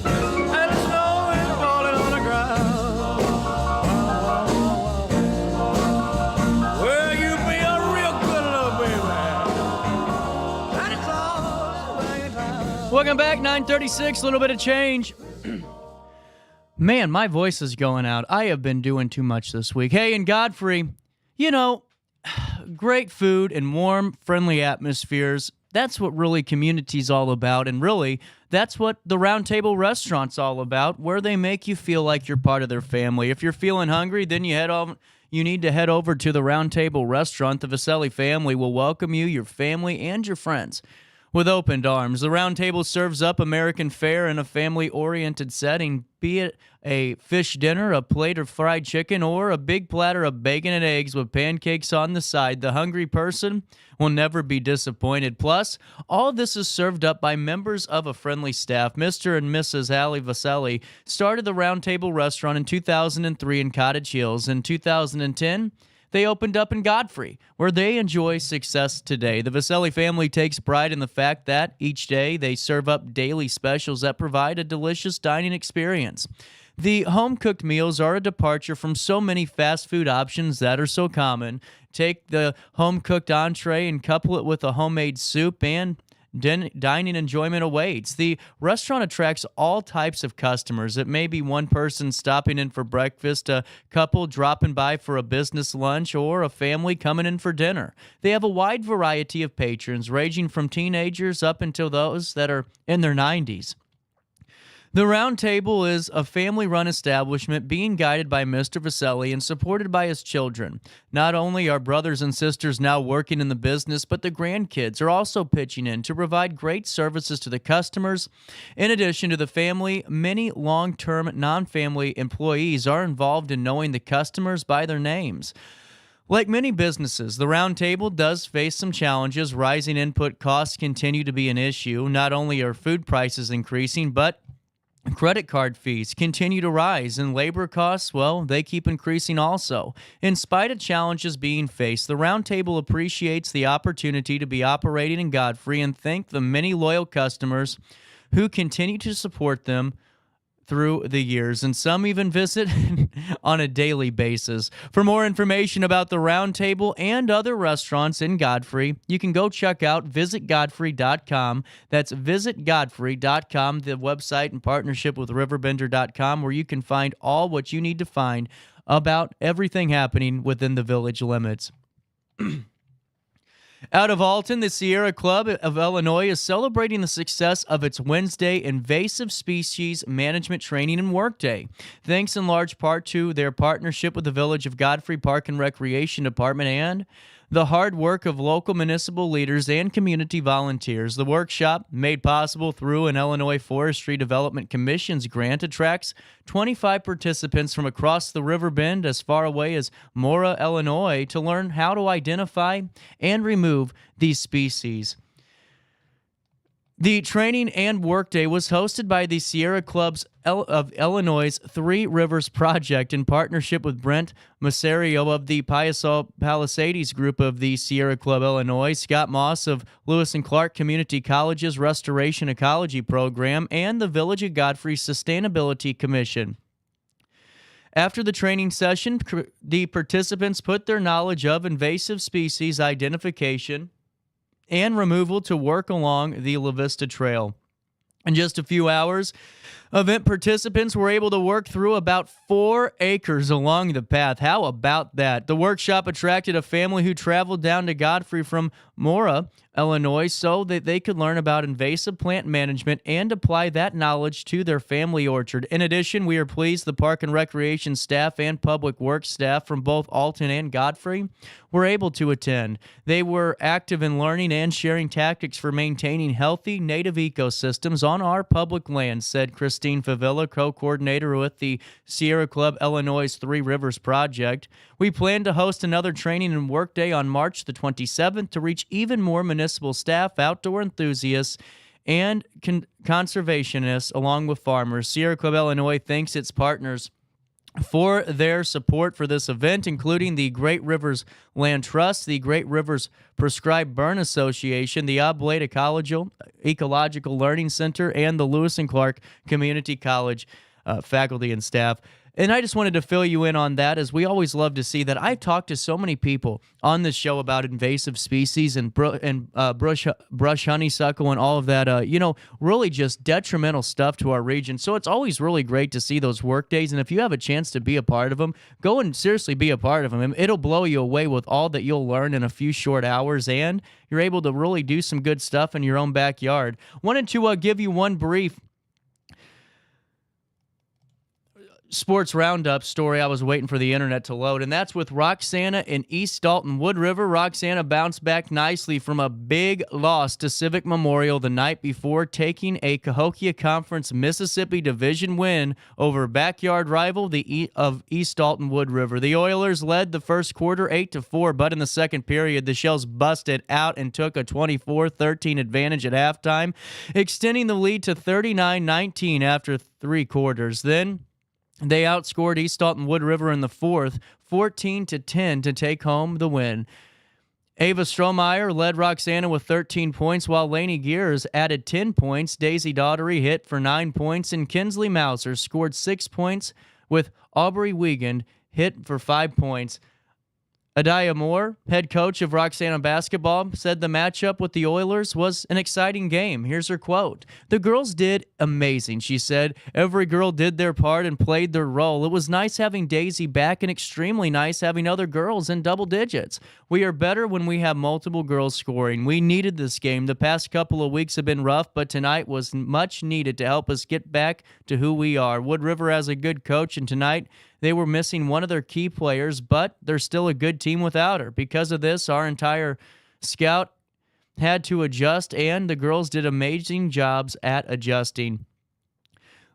And the snow is falling on the ground. Well, you be a real good little baby. Santa Claus is bringing town. Welcome back, 9:36, a little bit of change. Man, my voice is going out. I have been doing too much this week. Hey, and Godfrey, you know, great food and warm, friendly atmospheres. That's what really community's all about. And really, that's what the Round Table Restaurant's all about, where they make you feel like you're part of their family. If you're feeling hungry, then you need to head over to the Round Table Restaurant. The Vaselli family will welcome you, your family, and your friends with open arms. The Round Table serves up American fare in a family-oriented setting, be it a fish dinner, a plate of fried chicken, or a big platter of bacon and eggs with pancakes on the side. The hungry person will never be disappointed. Plus, all this is served up by members of a friendly staff. Mr. and Mrs. Hallie Vaselli started the Round Table Restaurant in 2003 in Cottage Hills. In 2010, they opened up in Godfrey, where they enjoy success today. The Vaselli family takes pride in the fact that each day they serve up daily specials that provide a delicious dining experience. The home-cooked meals are a departure from so many fast food options that are so common. Take the home-cooked entree and couple it with a homemade soup, and dining enjoyment awaits. The restaurant attracts all types of customers. It may be one person stopping in for breakfast, a couple dropping by for a business lunch, or a family coming in for dinner. They have a wide variety of patrons, ranging from teenagers up until those that are in their 90s. The Round Table is a family-run establishment being guided by Mr. Vaselli and supported by his children. Not only are brothers and sisters now working in the business, but the grandkids are also pitching in to provide great services to the customers. In addition to the family, many long-term non-family employees are involved in knowing the customers by their names. Like many businesses, the Round Table does face some challenges. Rising input costs continue to be an issue. Not only are food prices increasing, but credit card fees continue to rise, and labor costs, well, they keep increasing also. In spite of challenges being faced, the Round Table appreciates the opportunity to be operating in Godfrey and thank the many loyal customers who continue to support them through the years, and some even visit on a daily basis. For more information about the Round Table and other restaurants in Godfrey, you can go check out visitgodfrey.com. That's visitgodfrey.com, the website in partnership with RiverBender.com, where you can find all what you need to find about everything happening within the village limits. Out of Alton, the Sierra Club of Illinois is celebrating the success of its Wednesday Invasive Species Management Training and Workday, thanks in large part to their partnership with the Village of Godfrey Park and Recreation Department and the hard work of local municipal leaders and community volunteers. The workshop, made possible through an Illinois Forestry Development Commission's grant, attracts 25 participants from across the Riverbend as far away as Mora, Illinois, to learn how to identify and remove these species. The training and workday was hosted by the Sierra Clubs of Illinois' Three Rivers Project in partnership with Brent Masario of the Piasol Palisades group of the Sierra Club Illinois, Scott Moss of Lewis and Clark Community College's Restoration Ecology Program, and the Village of Godfrey Sustainability Commission. After the training session, the participants put their knowledge of invasive species identification and removal to work along the La Vista Trail. In just a few hours, event participants were able to work through about 4 acres along the path. How about that? The workshop attracted a family who traveled down to Godfrey from Mora, Illinois, so that they could learn about invasive plant management and apply that knowledge to their family orchard. In addition, we are pleased the Park and Recreation staff and Public Works staff from both Alton and Godfrey were able to attend. They were active in learning and sharing tactics for maintaining healthy native ecosystems on our public lands, said Christine Favilla, co-coordinator with the Sierra Club Illinois' Three Rivers Project. We plan to host another training and workday on March the 27th to reach even more municipal staff, outdoor enthusiasts, and conservationists, along with farmers. Sierra Club Illinois thanks its partners for their support for this event, including the Great Rivers Land Trust, the Great Rivers Prescribed Burn Association, the Oblate Ecological Learning Center, and the Lewis and Clark Community College faculty and staff. And I just wanted to fill you in on that, as we always love to see that. I've talked to so many people on this show about invasive species and brush honeysuckle and all of that, really just detrimental stuff to our region. So it's always really great to see those work days. And if you have a chance to be a part of them, go and seriously be a part of them. It'll blow you away with all that you'll learn in a few short hours, and you're able to really do some good stuff in your own backyard. Wanted to give you one brief sports roundup story. I was waiting for the internet to load, and that's with Roxana in East Dalton Wood River. Roxana bounced back nicely from a big loss to Civic Memorial the night before, taking a Cahokia Conference Mississippi Division win over backyard rival of East Dalton Wood River. The Oilers led the first quarter 8-4, but in the second period, the Shells busted out and took a 24-13 advantage at halftime, extending the lead to 39-19 after 3 quarters. Then they outscored East Dalton Wood River in the fourth, 14-10, to take home the win. Ava Strohmeyer led Roxana with 13 points, while Lainey Gears added 10 points. Daisy Daughtery hit for 9 points, and Kinsley Mauser scored 6 points, with Aubrey Wiegand hit for 5 points. Adiah Moore, head coach of Roxana basketball, said the matchup with the Oilers was an exciting game. Here's her quote. "The girls did amazing," she said. "Every girl did their part and played their role. It was nice having Daisy back and extremely nice having other girls in double digits. We are better when we have multiple girls scoring. We needed this game. The past couple of weeks have been rough, but tonight was much needed to help us get back to who we are. Wood River has a good coach, and tonight they were missing one of their key players, but they're still a good team without her. Because of this, our entire scout had to adjust, and the girls did amazing jobs at adjusting."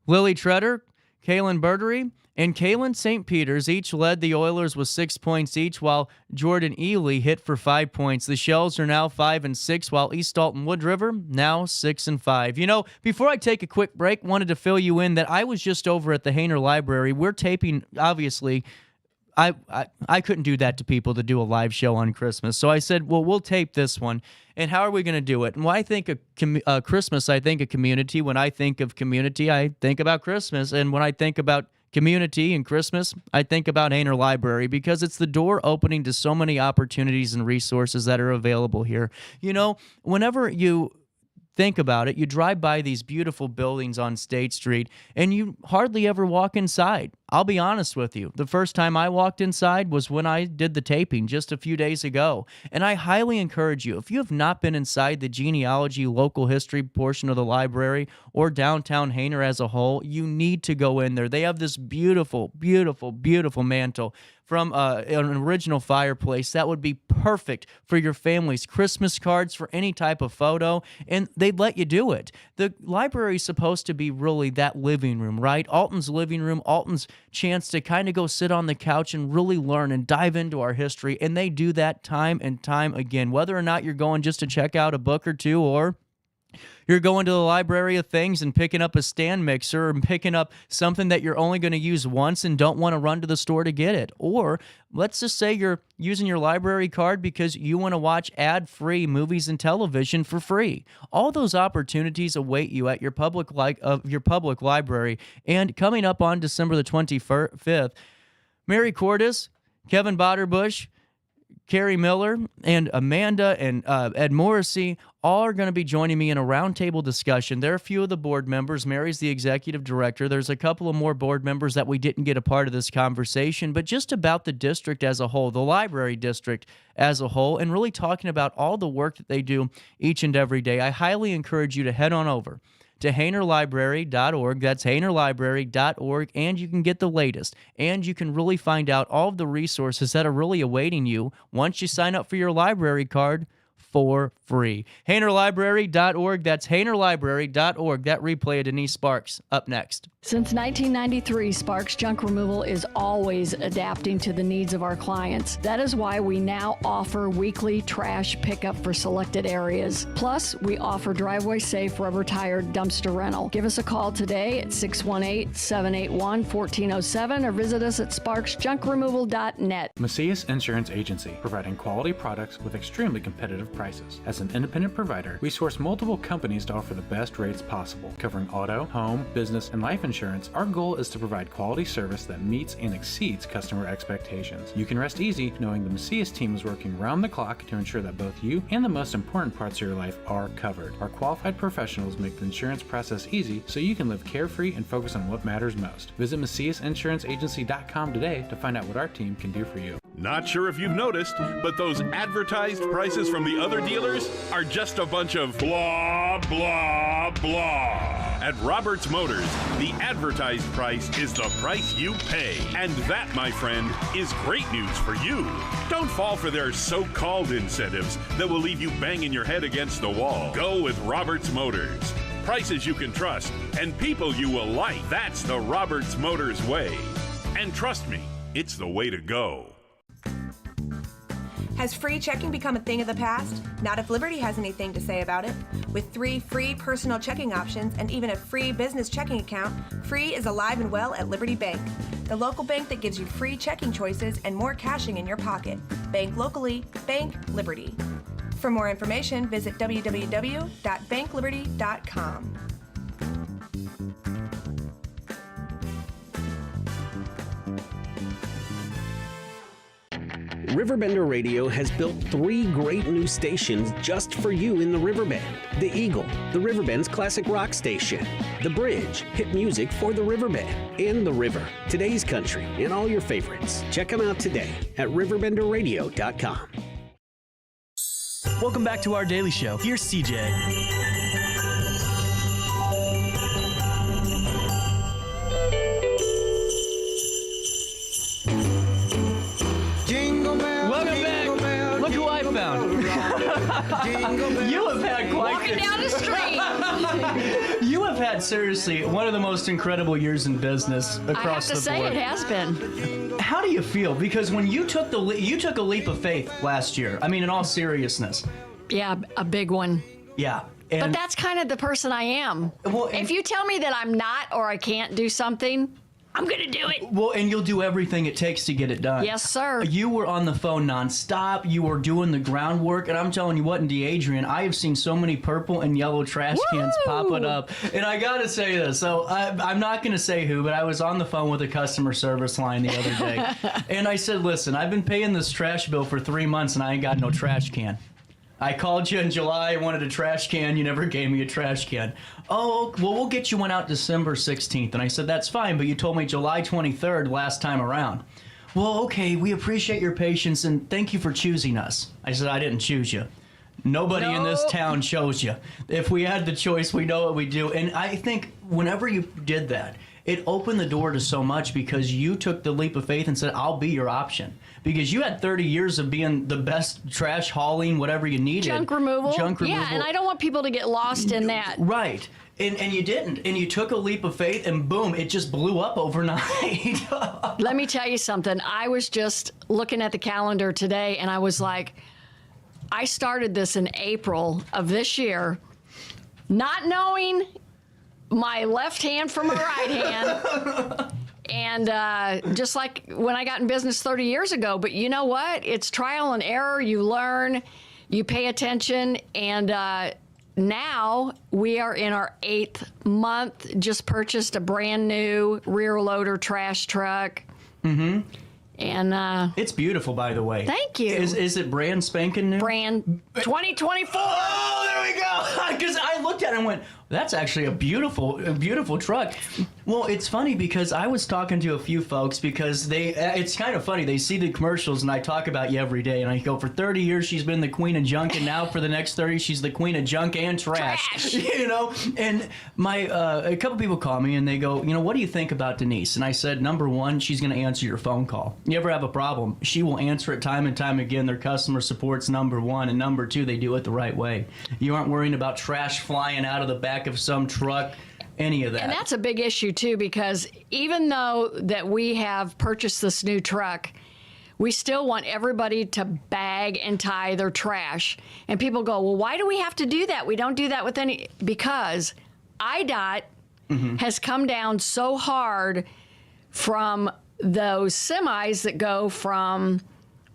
Lily Treader, Kaylin Berdery, and Kaylin St. Peters each led the Oilers with 6 points each, while Jordan Ely hit for 5 points. The Shells are now 5-6, while East Dalton Wood River now 6-5. Before I take a quick break, wanted to fill you in that I was just over at the Hainer Library. We're taping, obviously. I couldn't do that to people to do a live show on Christmas. So I said, well, we'll tape this one. And how are we going to do it? And when I think of Christmas, I think of community. When I think of community, I think about Christmas. And when I think about community and Christmas, I think about Hainer Library, because it's the door opening to so many opportunities and resources that are available here. Whenever you think about it. You drive by these beautiful buildings on State Street, and you hardly ever walk inside. I'll be honest with you. The first time I walked inside was when I did the taping just a few days ago. And I highly encourage you, if you have not been inside the genealogy local history portion of the library or downtown Hainer as a whole, you need to go in there. They have this beautiful, beautiful, beautiful mantle from an original fireplace that would be perfect for your family's Christmas cards, for any type of photo, and they'd let you do it. The library is supposed to be really that living room, right? Alton's living room, Alton's chance to kind of go sit on the couch and really learn and dive into our history, and they do that time and time again. Whether or not you're going just to check out a book or two, or you're going to the library of things and picking up a stand mixer and picking up something that you're only going to use once and don't want to run to the store to get it. Or let's just say you're using your library card because you want to watch ad-free movies and television for free. All those opportunities await you at your public library. And coming up on December the 25th, Mary Cordes, Kevin Botterbush, Carrie Miller, and Amanda and Ed Morrissey all are going to be joining me in a roundtable discussion. There are a few of the board members. Mary's the executive director. There's a couple of more board members that we didn't get a part of this conversation, but just about the district as a whole, the library district as a whole, and really talking about all the work that they do each and every day. I highly encourage you to head on over to HainerLibrary.org. That's HainerLibrary.org, and you can get the latest. And you can really find out all of the resources that are really awaiting you once you sign up for your library card for free. HainerLibrary.org. That's HainerLibrary.org. That replay of Denise Sparks up next. Since 1993, Sparks Junk Removal is always adapting to the needs of our clients. That is why we now offer weekly trash pickup for selected areas. Plus, we offer driveway-safe rubber-tired dumpster rental. Give us a call today at 618-781-1407 or visit us at sparksjunkremoval.net. Macias Insurance Agency, providing quality products with extremely competitive prices. As an independent provider, we source multiple companies to offer the best rates possible, covering auto, home, business, and life insurance. Our goal is to provide quality service that meets and exceeds customer expectations. You can rest easy knowing the Macias team is working round the clock to ensure that both you and the most important parts of your life are covered. Our qualified professionals make the insurance process easy so you can live carefree and focus on what matters most. Visit MaciasInsuranceAgency.com today to find out what our team can do for you. Not sure if you've noticed, but those advertised prices from the other dealers are just a bunch of blah, blah, blah. At Roberts Motors, the advertised price is the price you pay. And that, my friend, is great news for you. Don't fall for their so-called incentives that will leave you banging your head against the wall. Go with Roberts Motors. Prices you can trust and people you will like. That's the Roberts Motors way. And trust me, it's the way to go. Has free checking become a thing of the past? Not if Liberty has anything to say about it. With 3 free personal checking options and even a free business checking account, free is alive and well at Liberty Bank, the local bank that gives you free checking choices and more cashing in your pocket. Bank locally, bank Liberty. For more information, visit www.bankliberty.com. Riverbender Radio has built 3 great new stations just for you in the Riverbend. The Eagle, the Riverbend's classic rock station. The Bridge, hit music for the Riverbend. And The River, today's country, and all your favorites. Check them out today at RiverBender.com. Welcome back to our daily show. Here's CJ. Welcome back. Look who I found. You have had quite Walking down the street. You have had seriously one of the most incredible years in business across the board. I have to say it has been. How do you feel? Because when you took you took a leap of faith last year. I mean, in all seriousness. Yeah, a big one. Yeah. But And, that's kind of the person I am. Well, and- if you tell me that I'm not or I can't do something, I'm going to do it. well, and you'll do everything it takes to get it done. Yes, sir. You were on the phone nonstop. You were doing the groundwork, and I'm telling you what, in DeAdrian, I have seen so many purple and yellow trash cans popping up. And I gotta say this. So I'm not gonna say who, but I was on the phone with a customer service line the other day, and I said, "Listen, I've been paying this trash bill for 3 months, and I ain't got no trash can." I called you in July. I wanted a trash can. You never gave me a trash can. Oh, well, we'll get you one out December 16th. And I said, that's fine, but you told me July 23rd last time around. Well, okay, we appreciate your patience and thank you for choosing us. I said, I didn't choose you. Nobody in this town chose you. If we had the choice, we know what we do. And I think whenever you did that, it opened the door to so much because you took the leap of faith and said, I'll be your option. Because you had 30 years of being the best trash hauling, whatever you needed. Junk removal. Yeah, and I don't want people to get lost in that. Right. And you didn't. And you took a leap of faith and boom, it just blew up overnight. Let me tell you something. I was just looking at the calendar today and I was like, I started this in April of this year, not knowing my left hand from my right hand. And just like when I got in business 30 years ago. But you know what? It's trial and error. You learn, you pay attention. And now we are in our 8th month. Just purchased a brand new rear loader trash truck. Mm-hmm. And it's beautiful, by the way. Thank you. Is it brand spanking new? Brand 2024. Oh, there we go. Because I looked at it and went, that's actually a beautiful truck. Well, it's funny because I was talking to a few folks because it's kind of funny. They see the commercials and I talk about you every day. And I go, for 30 years, she's been the queen of junk. And now for the next 30, she's the queen of junk and trash. You know? And a couple people call me and they go, what do you think about Denise? And I said, number one, she's going to answer your phone call. You ever have a problem, she will answer it time and time again. Their customer support's number one. And number two, they do it the right way. You aren't worrying about trash flying out of the back of some truck, any of that. And that's a big issue too, because even though that we have purchased this new truck, we still want everybody to bag and tie their trash. And people go, well, why do we have to do that? We don't do that with any, because IDOT has come down so hard from those semis that go from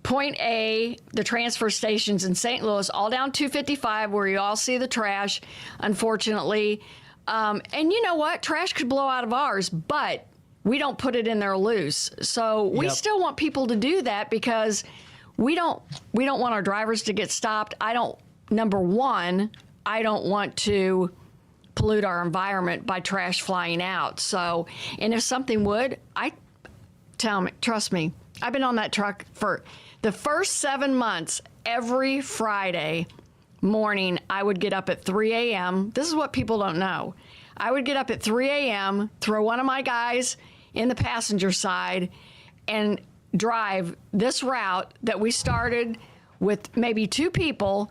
Point A, the transfer stations in St. Louis, all down 255 where you all see the trash, unfortunately. And you know what? Trash could blow out of ours, but we don't put it in there loose. So we still want people to do that because we don't want our drivers to get stopped. Number one, I don't want to pollute our environment by trash flying out. So, and if something would, trust me, I've been on that truck for the first 7 months. Every Friday morning, I would get up at 3 a.m. This is what people don't know. I would get up at 3 a.m., throw one of my guys in the passenger side, and drive this route that we started with maybe 2 people.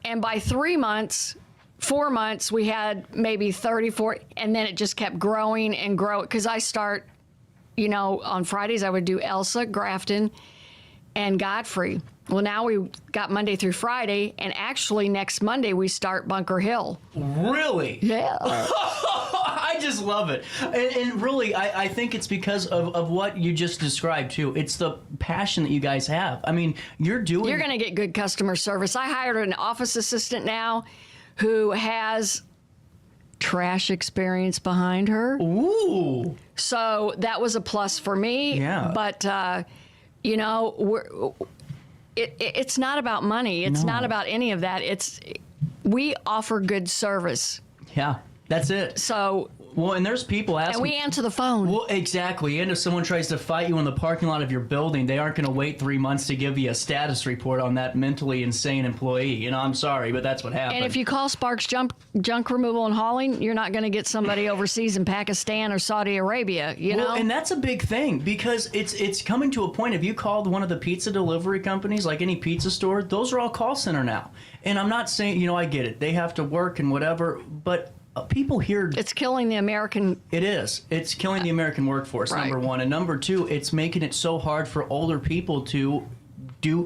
And by 3 months, 4 months, we had maybe 34, and then it just kept growing and growing. Because I start, on Fridays, I would do Elsa, Grafton, and Godfrey. Well, now we got Monday through Friday, and actually next Monday we start Bunker Hill. Really? Yeah. I just love it. And really, I think it's because of what you just described, too. It's the passion that you guys have. I mean, you're going to get good customer service. I hired an office assistant now who has trash experience behind her. Ooh. So that was a plus for me. Yeah. But, it's not about money. It's not about any of that. We offer good service. Yeah, that's it. So. Well, and there's people asking. And we answer the phone. Well, exactly. And if someone tries to fight you in the parking lot of your building, they aren't going to wait 3 months to give you a status report on that mentally insane employee. I'm sorry, but that's what happened. And if you call Sparks Junk Removal and Hauling, you're not going to get somebody overseas in Pakistan or Saudi Arabia, know? And that's a big thing because it's coming to a point. If you called one of the pizza delivery companies, like any pizza store, those are all call center now. And I'm not saying, I get it. They have to work and whatever, but people here. It's killing the American. It is. It's killing the American workforce, right. Number one. And number two, it's making it so hard for older people to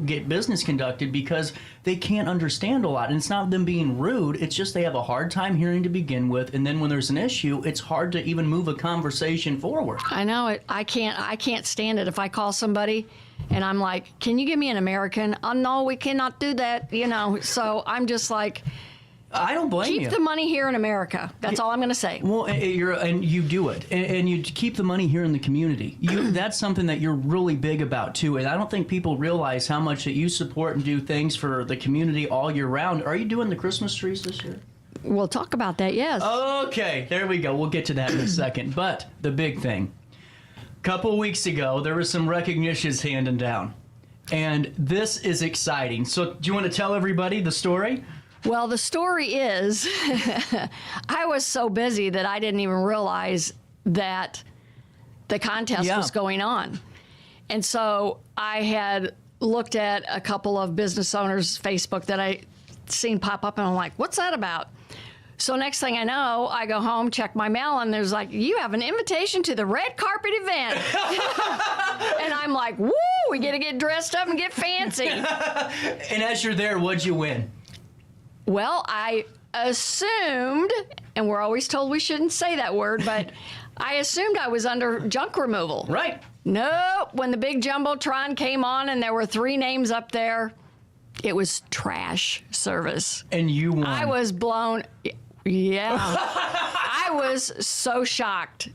get business conducted because they can't understand a lot. And it's not them being rude. It's just they have a hard time hearing to begin with. And then when there's an issue, it's hard to even move a conversation forward. I know it. I can't stand it. If I call somebody and I'm like, can you give me an American? Oh, no, we cannot do that. So I'm just like, I don't blame you. Keep the money here in America. That's all I'm going to say. Well, and you do it, and you keep the money here in the community. That's something that you're really big about too. And I don't think people realize how much that you support and do things for the community all year round. Are you doing the Christmas trees this year? We'll talk about that, yes. Okay, there we go. We'll get to that in a second. But the big thing, a couple of weeks ago, there was some recognitions handed down. And this is exciting. So do you want to tell everybody the story? Well, the story is I was so busy that I didn't even realize that the contest was going on. And so I had looked at a couple of business owners' Facebook that I seen pop up, and I'm like, what's that about? So next thing I know, I go home, check my mail, and there's like, you have an invitation to the red carpet event. And I'm like, woo, we get to get dressed up and get fancy. And as you're there, what'd you win? Well, I assumed, and we're always told we shouldn't say that word, but I assumed I was under junk removal. Right. Nope. When the big Jumbotron came on and there were 3 names up there, it was trash service. And you won. I was blown. Yeah. I was so shocked.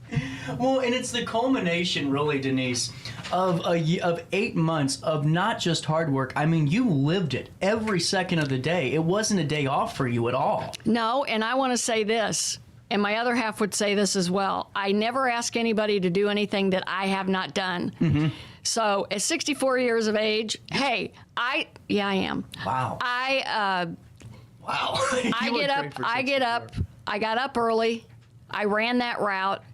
Well, and it's the culmination, really, Denise, of 8 months of not just hard work. I mean, you lived it every second of the day. It wasn't a day off for you at all. No, and I want to say this, and my other half would say this as well. I never ask anybody to do anything that I have not done. Mm-hmm. So at 64 years of age, hey, I am. Wow. Wow. I got up early. I ran that route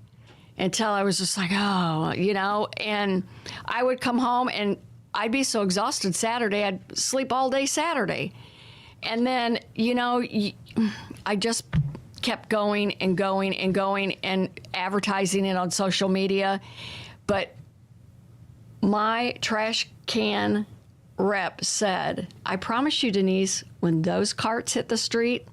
until I was just like, oh, and I would come home and I'd be so exhausted Saturday, I'd sleep all day Saturday. And then, I just kept going and going and going and advertising it on social media. But my trash can rep said, I promise you, Denise, when those carts hit the street,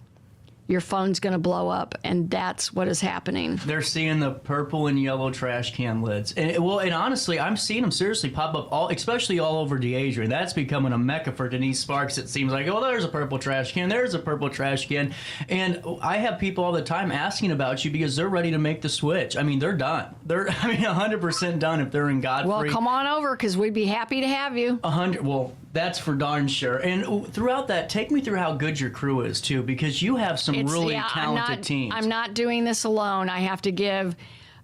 your phone's going to blow up, and that's what is happening. They're seeing the purple and yellow trash can lids. And honestly, I'm seeing them seriously pop up, especially all over DeAdrian. That's becoming a mecca for Denise Sparks. It seems like, oh, there's a purple trash can, there's a purple trash can. And I have people all the time asking about you because they're ready to make the switch. I mean, they're done. They're 100% done if they're in Godfrey. Well, come on over, because we'd be happy to have you. 100. Well, that's for darn sure. And throughout that, take me through how good your crew is, too, because you have some really talented teams. I'm not doing this alone. I have to give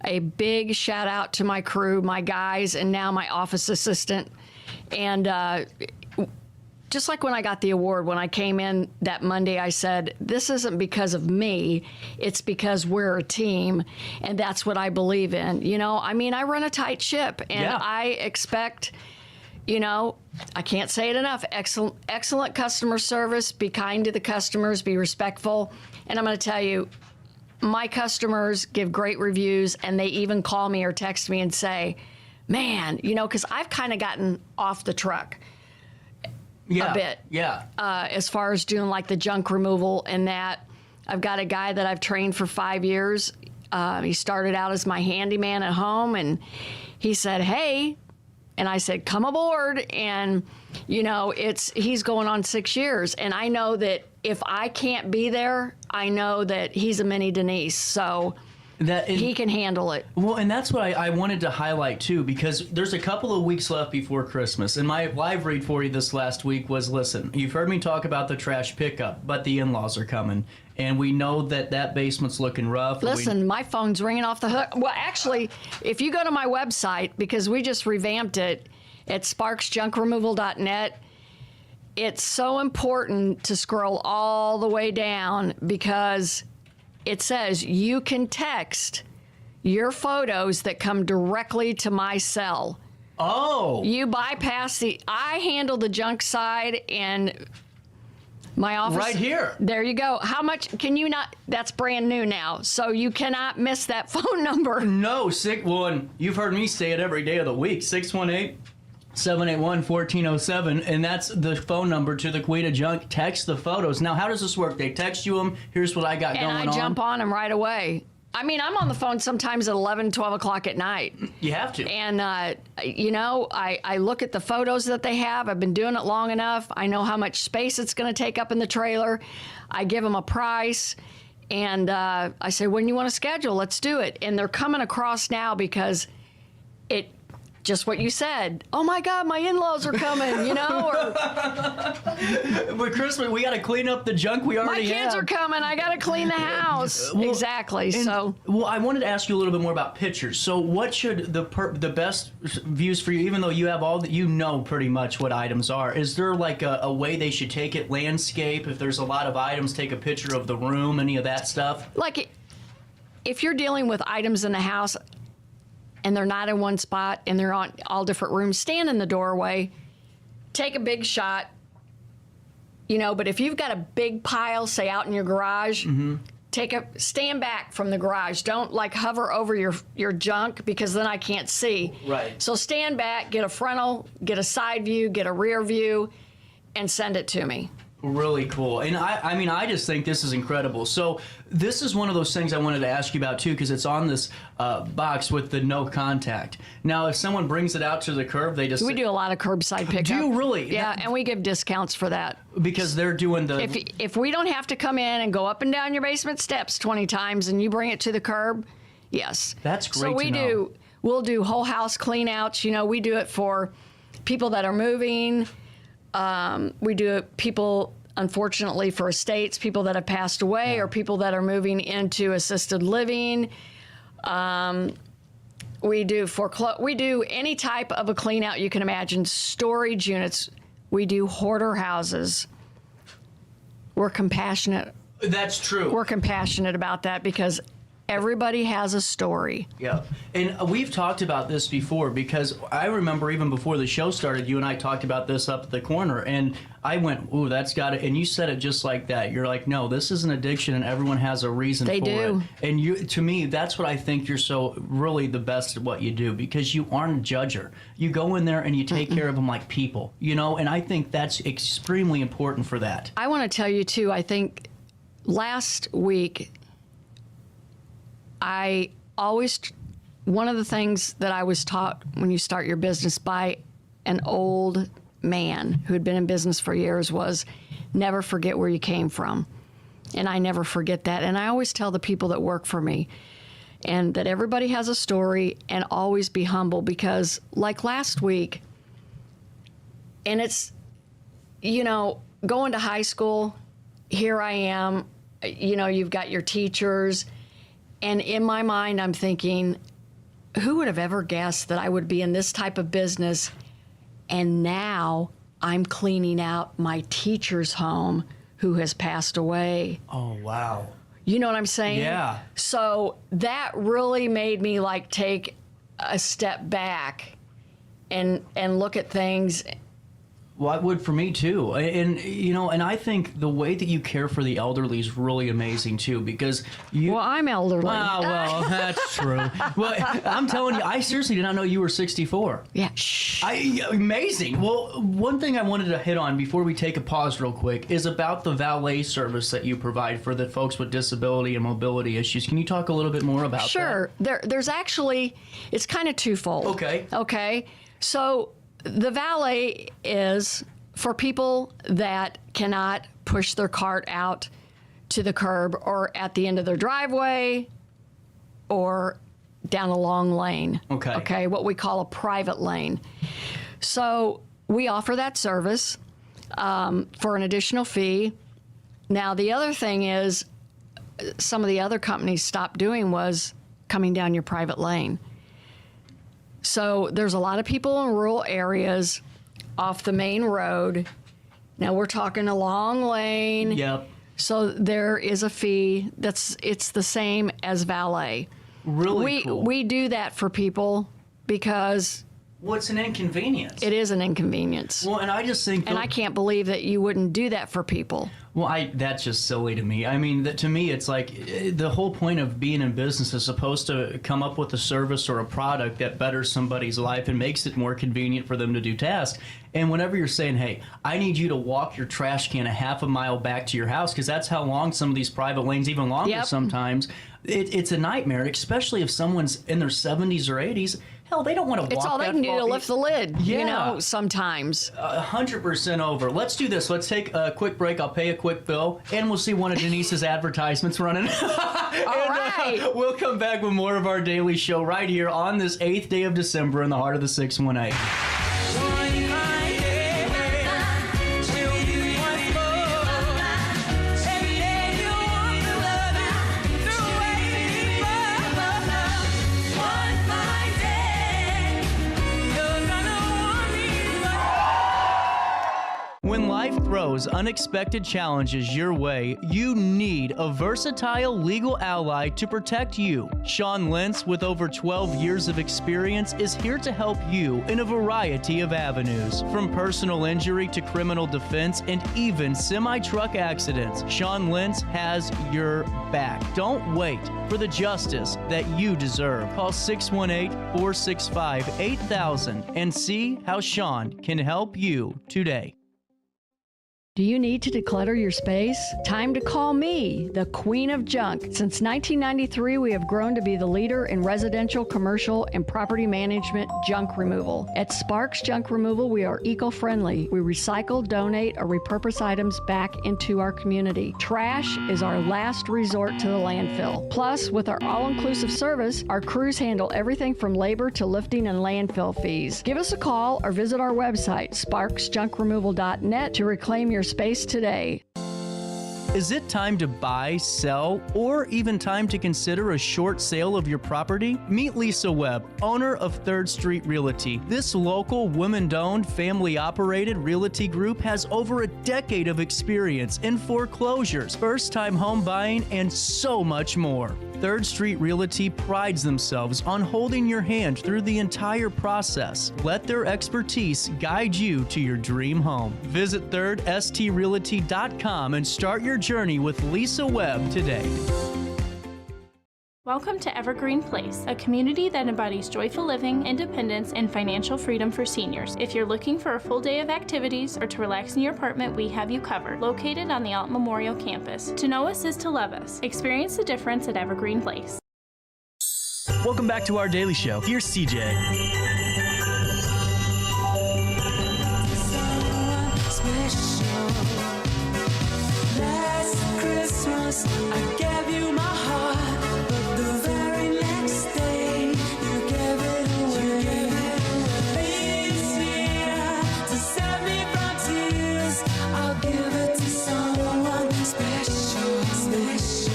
a big shout out to my crew, my guys, and now my office assistant. And just like when I got the award, when I came in that Monday, I said, this isn't because of me. It's because we're a team, and that's what I believe in. I run a tight ship, and I expect... I can't say it enough. Excellent customer service. Be kind to the customers. Be respectful. And I'm going to tell you, my customers give great reviews, and they even call me or text me and say, man, because I've kind of gotten off the truck a bit. Yeah. As far as doing like the junk removal and that. I've got a guy that I've trained for 5 years. He started out as my handyman at home, and he said, hey, and I said, come aboard. And, he's going on 6 years. And I know that if I can't be there, I know that he's a mini Denise. So he can handle it. Well, and that's what I wanted to highlight, too, because there's a couple of weeks left before Christmas. And my live read for you this last week was, listen, you've heard me talk about the trash pickup, but the in-laws are coming. And we know that basement's looking rough. Listen, my phone's ringing off the hook. Well, actually, if you go to my website, because we just revamped it at sparksjunkremoval.net, it's so important to scroll all the way down because it says you can text your photos that come directly to my cell. Oh. You bypass I handle the junk side and... my office. Right here. There you go. How much can you not? That's brand new now. So you cannot miss that phone number. No. And you've heard me say it every day of the week. 618-781-1407. And that's the phone number to the Queen of Junk. Text the photos. Now, how does this work? They text you them. Here's what I got going on. And I jump on them right away. I mean, I'm on the phone sometimes at 11, 12 o'clock at night. You have to. And, I look at the photos that they have. I've been doing it long enough. I know how much space it's going to take up in the trailer. I give them a price. And I say, when you want to schedule, let's do it. And they're coming across now because just what you said. Oh my God, my in-laws are coming, Or With Christmas, we got to clean up the junk we already have. My kids are coming. I got to clean the house. Exactly. Well, I wanted to ask you a little bit more about pictures. So, what should the best views for you? Even though you have all that, pretty much what items are. Is there like a way they should take it? Landscape. If there's a lot of items, take a picture of the room. Any of that stuff. Like, if you're dealing with items in the house and they're not in one spot and they're on all different rooms, stand in the doorway, take a big shot, but if you've got a big pile, say out in your garage, stand back from the garage. Don't hover over your junk because then I can't see. Right. So stand back, get a frontal, get a side view, get a rear view, and send it to me. Really cool. And I just think this is incredible. So this is one of those things I wanted to ask you about too, because it's on this box with the no contact. Now, if someone brings it out to the curb, we do a lot of curbside pickup. Do you really? Yeah, and we give discounts for that. Because they're doing If we don't have to come in and go up and down your basement steps 20 times and you bring it to the curb, yes. That's great to know. We'll do whole house clean outs. We do it for people that are moving. We do it, people, unfortunately, for estates, people that have passed away or people that are moving into assisted living. We do any type of a clean out you can imagine. Storage units. We do hoarder houses. We're compassionate. That's true. We're compassionate about that because everybody has a story. Yeah. And we've talked about this before because I remember even before the show started, you and I talked about this up at the corner and I went, ooh, that's got it. And you said it just like that. You're like, no, this is an addiction and everyone has a reason for it. They do. And to me, that's what I think you're so really the best at what you do because you aren't a judger. You go in there and you take care of them like people, and I think that's extremely important for that. I want to tell you too, I think last week, one of the things that I was taught when you start your business by an old man who had been in business for years was never forget where you came from. And I never forget that. And I always tell the people that work for me and that everybody has a story and always be humble because like last week, and it's, going to high school, here I am, you've got your teachers. And in my mind, I'm thinking, who would have ever guessed that I would be in this type of business? And now I'm cleaning out my teacher's home who has passed away. Oh, wow. You know what I'm saying? Yeah. So that really made me take a step back and look at things. Well, it would for me too, and and I think the way that you care for the elderly is really amazing too, because you. Well, I'm elderly. Well, that's true. Well, I'm telling you, I seriously did not know you were 64. Yeah. Amazing. Well, one thing I wanted to hit on before we take a pause real quick is about the valet service that you provide for the folks with disability and mobility issues. Can you talk a little bit more about that? Sure. There's actually, it's kind of twofold. Okay. So. The valet is for people that cannot push their cart out to the curb or at the end of their driveway or down a long lane. Okay, what we call a private lane. So we offer that service for an additional fee. Now, the other thing is some of the other companies stopped doing was coming down your private lane. So there's a lot of people in rural areas off the main road. Now we're talking a long lane. Yep. So there is a fee it's the same as valet. Really cool. We do that for people because Well, it's an inconvenience. It is an inconvenience. Well, and I just think... And I can't believe that you wouldn't do that for people. Well, that's just silly to me. I mean, to me, it's like the whole point of being in business is supposed to come up with a service or a product that betters somebody's life and makes it more convenient for them to do tasks. And whenever you're saying, hey, I need you to walk your trash can a half a mile back to your house, because that's how long some of these private lanes, even longer sometimes, it's a nightmare, especially if someone's in their 70s or 80s. Hell, they don't want to walk. It's all they can do to lift the lid, you know, sometimes. 100% over. Let's do this. Let's take a quick break. I'll pay a quick bill, and we'll see one of Denise's advertisements running. All right. We'll come back with more of our daily show right here on this 8th day of December in the heart of the 618. When life throws unexpected challenges your way, you need a versatile legal ally to protect you. Sean Lentz, with over 12 years of experience, is here to help you in a variety of avenues. From personal injury to criminal defense and even semi-truck accidents, Sean Lentz has your back. Don't wait for the justice that you deserve. Call 618-465-8000 and see how Sean can help you today. Do you need to declutter your space? Time to call me, the Queen of Junk. Since 1993, we have grown to be the leader in residential, commercial, and property management junk removal. At Sparks Junk Removal, we are eco-friendly. We recycle, donate, or repurpose items back into our community. Trash is our last resort to the landfill. Plus, with our all-inclusive service, our crews handle everything from labor to lifting and landfill fees. Give us a call or visit our website, sparksjunkremoval.net, to reclaim your space today. Is it time to buy, sell, or even time to consider a short sale of your property? Meet Lisa Webb, owner of 3rd Street Realty. This local, women-owned, family-operated realty group has over a decade of experience in foreclosures, first-time home buying, and so much more. 3rd Street Realty prides themselves on holding your hand through the entire process. Let their expertise guide you to your dream home. Visit 3rdstrealty.com and start your journey with Lisa Webb today. Welcome to Evergreen Place, a community that embodies joyful living, independence, and financial freedom for seniors. If you're looking for a full day of activities or to relax in your apartment, we have you covered. Located on the Alton Memorial campus. To know us is to love us. Experience the difference at Evergreen Place. Welcome back to our daily show. Here's CJ. Christmas, I gave you my heart, but the very next day you gave it away. This year, to save me from tears, I'll give it to someone special, special.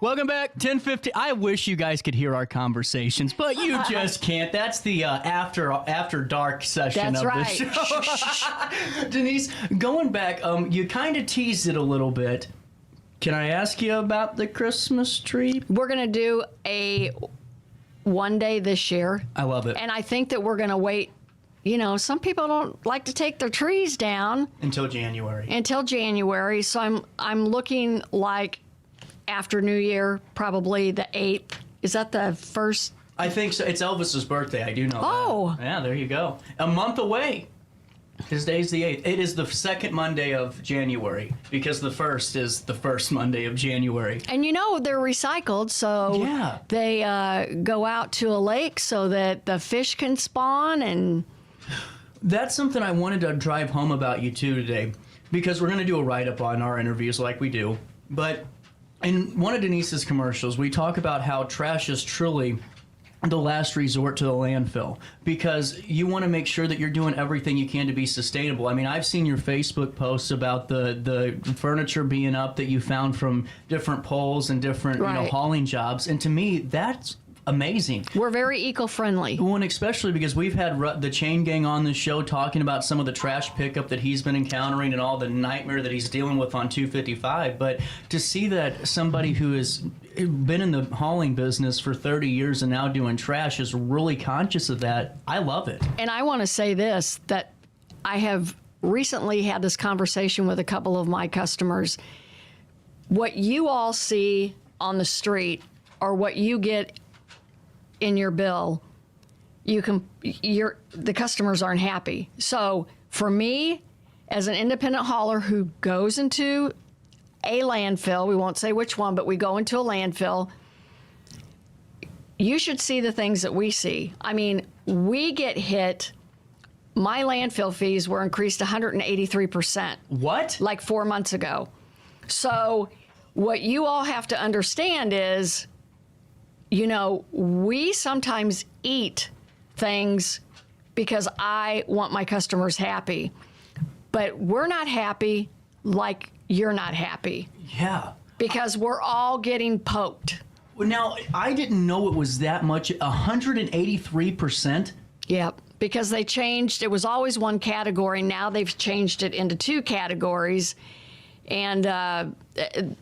Welcome back, 10:50. I wish you guys could hear our conversations, but you just can't. That's the after dark session That's of right. the show. Denise, going back, you kind of teased it a little bit. Can I ask you about the Christmas tree? We're going to do a one day this year. I love it. And I think that we're going to wait. You know, some people don't like to take their trees down Until January. So I'm looking like after New Year, probably the 8th. Is that the first? I think so. It's Elvis's birthday. I do know Oh. that. Yeah, there you go. A month away. His day's the 8th. It is the second Monday of January because the first is the first Monday of January. And you know, they're recycled, so Yeah. they go out to a lake so that the fish can spawn. And That's something I wanted to drive home about you too today, because we're going to do a write-up on our interviews like we do. But in one of Denise's commercials, we talk about how trash is truly the last resort to the landfill, because you want to make sure that you're doing everything you can to be sustainable. I mean, I've seen your Facebook posts about the furniture being up that you found from different poles and different Right. hauling jobs, and to me, that's amazing. We're very eco-friendly. Well, and especially because we've had the Chain Gang on this show talking about some of the trash pickup that he's been encountering and all the nightmare that he's dealing with on 255. But to see that somebody who has been in the hauling business for 30 years and now doing trash is really conscious of that, I love it. And I want to say this, that I have recently had this conversation with a couple of my customers. What you all see on the street or what you get in your bill, the customers aren't happy. So for me, as an independent hauler who goes into a landfill, we won't say which one, but we go into a landfill, you should see the things that we see. I mean, we get hit. My landfill fees were increased 183%. What? Like 4 months ago. So what you all have to understand is, we sometimes eat things because I want my customers happy. But we're not happy like you're not happy. Yeah. Because we're all getting poked. Well, now, I didn't know it was that much, 183%? Yep. Because they changed, it was always one category. Now they've changed it into 2 categories. And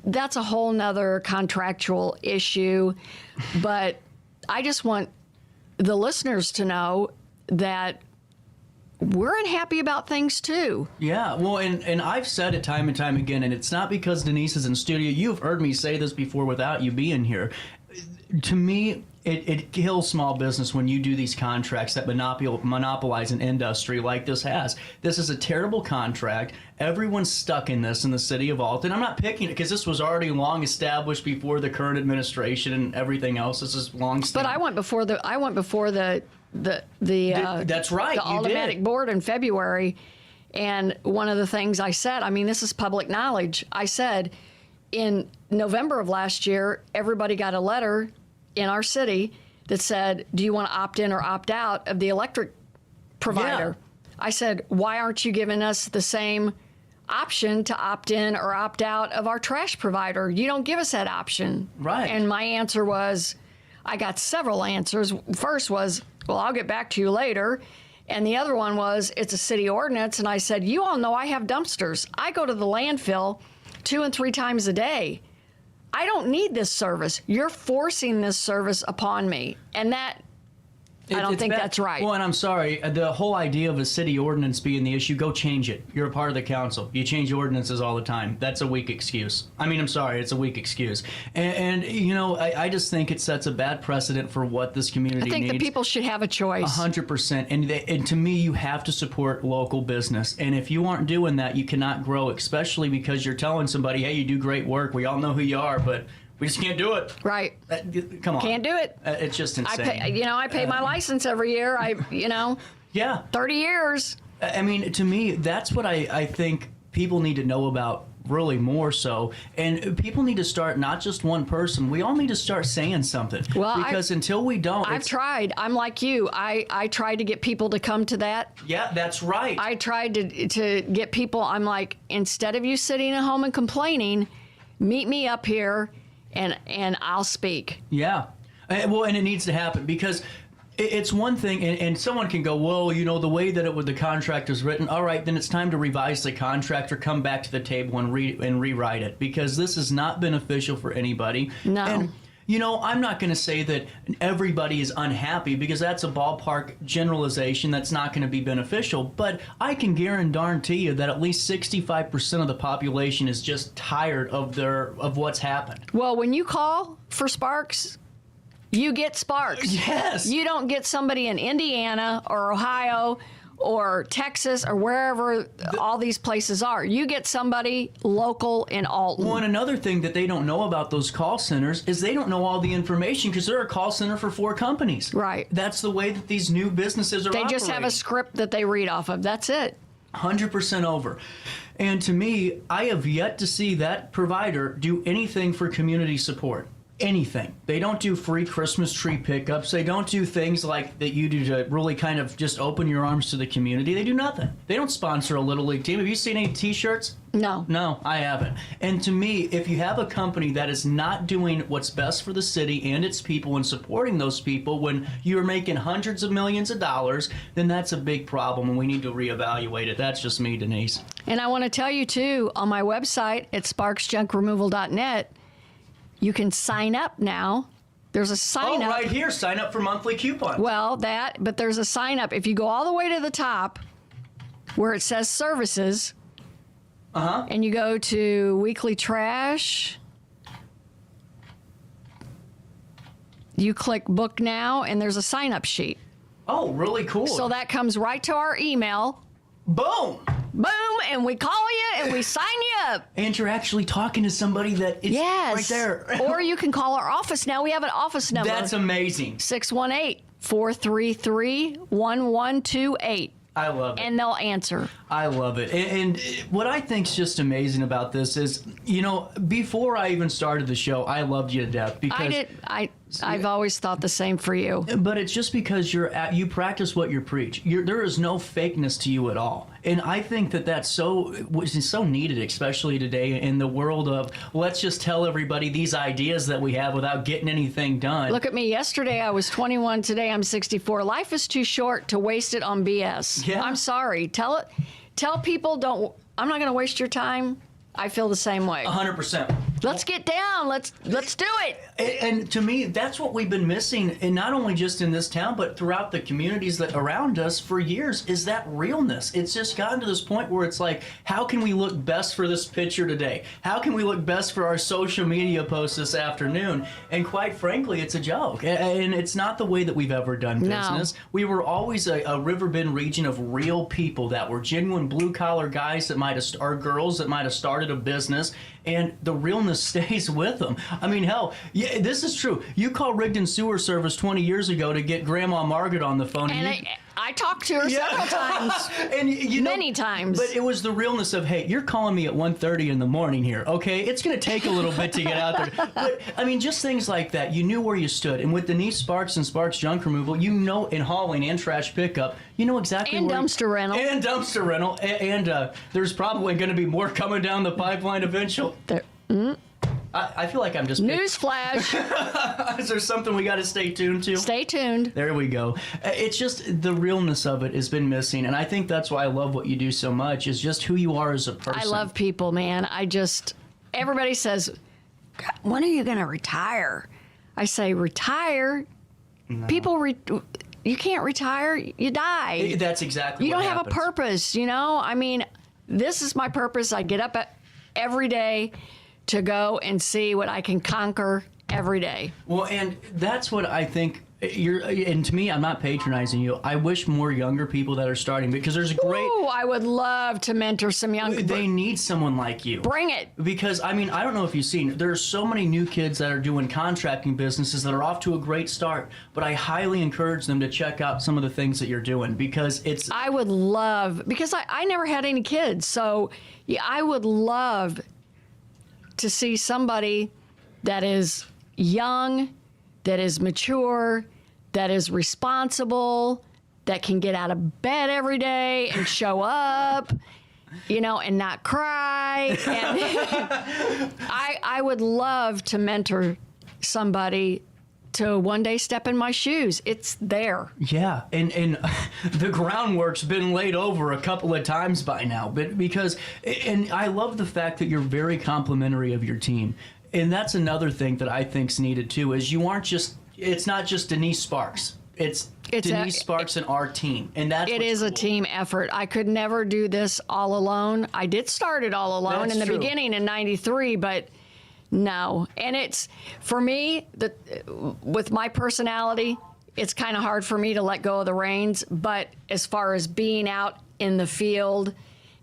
that's a whole nother contractual issue. But I just want the listeners to know that we're unhappy about things too. Yeah, well, and I've said it time and time again, and it's not because Denise is in studio. You've heard me say this before without you being here. To me, it kills small business when you do these contracts that monopolize an industry like this has. This is a terrible contract. Everyone's stuck in this in the city of Alton. I'm not picking it because this was already long established before the current administration and everything else. This is long. But I went before the that's right. The automatic board in February, and one of the things I said, I mean, this is public knowledge. I said in November of last year, everybody got a letter in our city that said, do you want to opt in or opt out of the electric provider? Yeah. I said, why aren't you giving us the same option to opt in or opt out of our trash provider? You don't give us that option. Right. And my answer was, I got several answers. First was, well, I'll get back to you later. And the other one was, it's a city ordinance. And I said, you all know I have dumpsters. I go to the landfill 2 and 3 times a day. I don't need this service. You're forcing this service upon me. And that, I don't think that's right. Well, and I'm sorry, the whole idea of a city ordinance being the issue, go change it. You're a part of the council. You change ordinances all the time. That's a weak excuse. I mean, I'm sorry, it's a weak excuse. And I just think it sets a bad precedent for what this community needs. I think the people should have a choice. 100%. And to me, you have to support local business. And if you aren't doing that, you cannot grow, especially because you're telling somebody, hey, you do great work. We all know who you are, but we just can't do it. Right. Come on. Can't do it. It's just insane. I pay my license every year. Yeah. 30 years. I mean, to me, that's what I think people need to know about really more so. And people need to start, not just one person, we all need to start saying something. Well, because until we don't. I've tried. I'm like you. I tried to get people to come to that. Yeah, that's right. I tried to get people, I'm like, instead of you sitting at home and complaining, meet me up here and I'll speak. Yeah. Well, and it needs to happen because it's one thing, and someone can go, well, the way that the contract is written, all right, then it's time to revise the contract or come back to the table and rewrite it because this is not beneficial for anybody. No. And, I'm not going to say that everybody is unhappy because that's a ballpark generalization that's not going to be beneficial, but I can guarantee you that at least 65% of the population is just tired of what's happened. Well, when you call for Sparks, you get Sparks. Yes. You don't get somebody in Indiana or Ohio or Texas or wherever all these places are. You get somebody local in Alton. Well, and another thing that they don't know about those call centers is they don't know all the information because they're a call center for 4 companies. Right. That's the way that these new businesses are operating. They just have a script that they read off of. That's it. 100% over. And to me, I have yet to see that provider do anything for community support. anything. They don't do free Christmas tree pickups. They don't do things like that you do to really kind of just open your arms to the community. They do nothing. They don't sponsor a Little League team. Have you seen any T-shirts? No. No, I haven't. And to me, if you have a company that is not doing what's best for the city and its people and supporting those people when you're making hundreds of millions of dollars, then that's a big problem and we need to reevaluate it. That's just me, Denise. And I want to tell you, too, on my website at sparksjunkremoval.net, you can sign up now. There's a sign up. Oh, right here. Sign up for monthly coupons. Well, but there's a sign up. If you go all the way to the top where it says services, and you go to weekly trash, you click book now, and there's a sign up sheet. Oh, really cool. So that comes right to our email. Boom! Boom, and we call you and we sign you up. And you're actually talking to somebody that is right there. Or you can call our office now. We have an office number. That's amazing. 618-433-1128. I love it. And they'll answer. I love it. And what I think is just amazing about this is, before I even started the show, I loved you to death. Because I've always thought the same for you. But it's just because you practice what you preach. There is no fakeness to you at all. And I think that's so needed, especially today in the world of let's just tell everybody these ideas that we have without getting anything done. Look at me. Yesterday I was 21. Today I'm 64. Life is too short to waste it on BS. Yeah. I'm sorry. Tell people I'm not going to waste your time. I feel the same way. 100%. Let's get down. Let's do it. And to me, that's what we've been missing, and not only just in this town, but throughout the communities that around us for years, is that realness. It's just gotten to this point where it's like, how can we look best for this picture today? How can we look best for our social media post this afternoon? And quite frankly, it's a joke. And it's not the way that we've ever done business. No. We were always a Riverbend region of real people that were genuine blue-collar guys or girls that might have started a business, and the realness stays with them. I mean, hell, yeah, this is true. You called Rigdon Sewer Service 20 years ago to get Grandma Margaret on the phone. And I talked to her several times. And many times. But it was the realness of, hey, you're calling me at 1:30 in the morning here, okay? It's going to take a little bit to get out there. But, I mean, just things like that. You knew where you stood. And with Denise Sparks and Sparks Junk Removal, in hauling and trash pickup, you know exactly and where... dumpster rental. And dumpster rental. And there's probably going to be more coming down the pipeline eventually. I feel like I'm just... Newsflash. Is there something we got to stay tuned to? Stay tuned. There we go. It's just the realness of it has been missing, and I think that's why I love what you do so much, is just who you are as a person. I love people, man. Everybody says, when are you going to retire? I say, retire? No. People, you can't retire. You die. That's exactly what happens. You don't have a purpose, I mean, this is my purpose. I get up every day to go and see what I can conquer every day. Well, and that's what I think and to me, I'm not patronizing you. I wish more younger people that are starting, because there's a great... Ooh, I would love to mentor some young people. They need someone like you. Bring it. Because, I mean, I don't know if you've seen, there's so many new kids that are doing contracting businesses that are off to a great start, but I highly encourage them to check out some of the things that you're doing, because it's... I would love, because I never had any kids, so I would love to see somebody that is young, that is mature, that is responsible, that can get out of bed every day and show up, and not cry. And I would love to mentor somebody to one day step in my shoes. It's there. Yeah, and the groundwork's been laid over a couple of times by now, but and I love the fact that you're very complimentary of your team. And that's another thing that I think's needed too, is it's not just Denise Sparks. It's Denise Sparks and our team. And it is a team effort. I could never do this all alone. I did start it all alone in the beginning in 93, but no. And it's, for me, with my personality, it's kind of hard for me to let go of the reins. But as far as being out in the field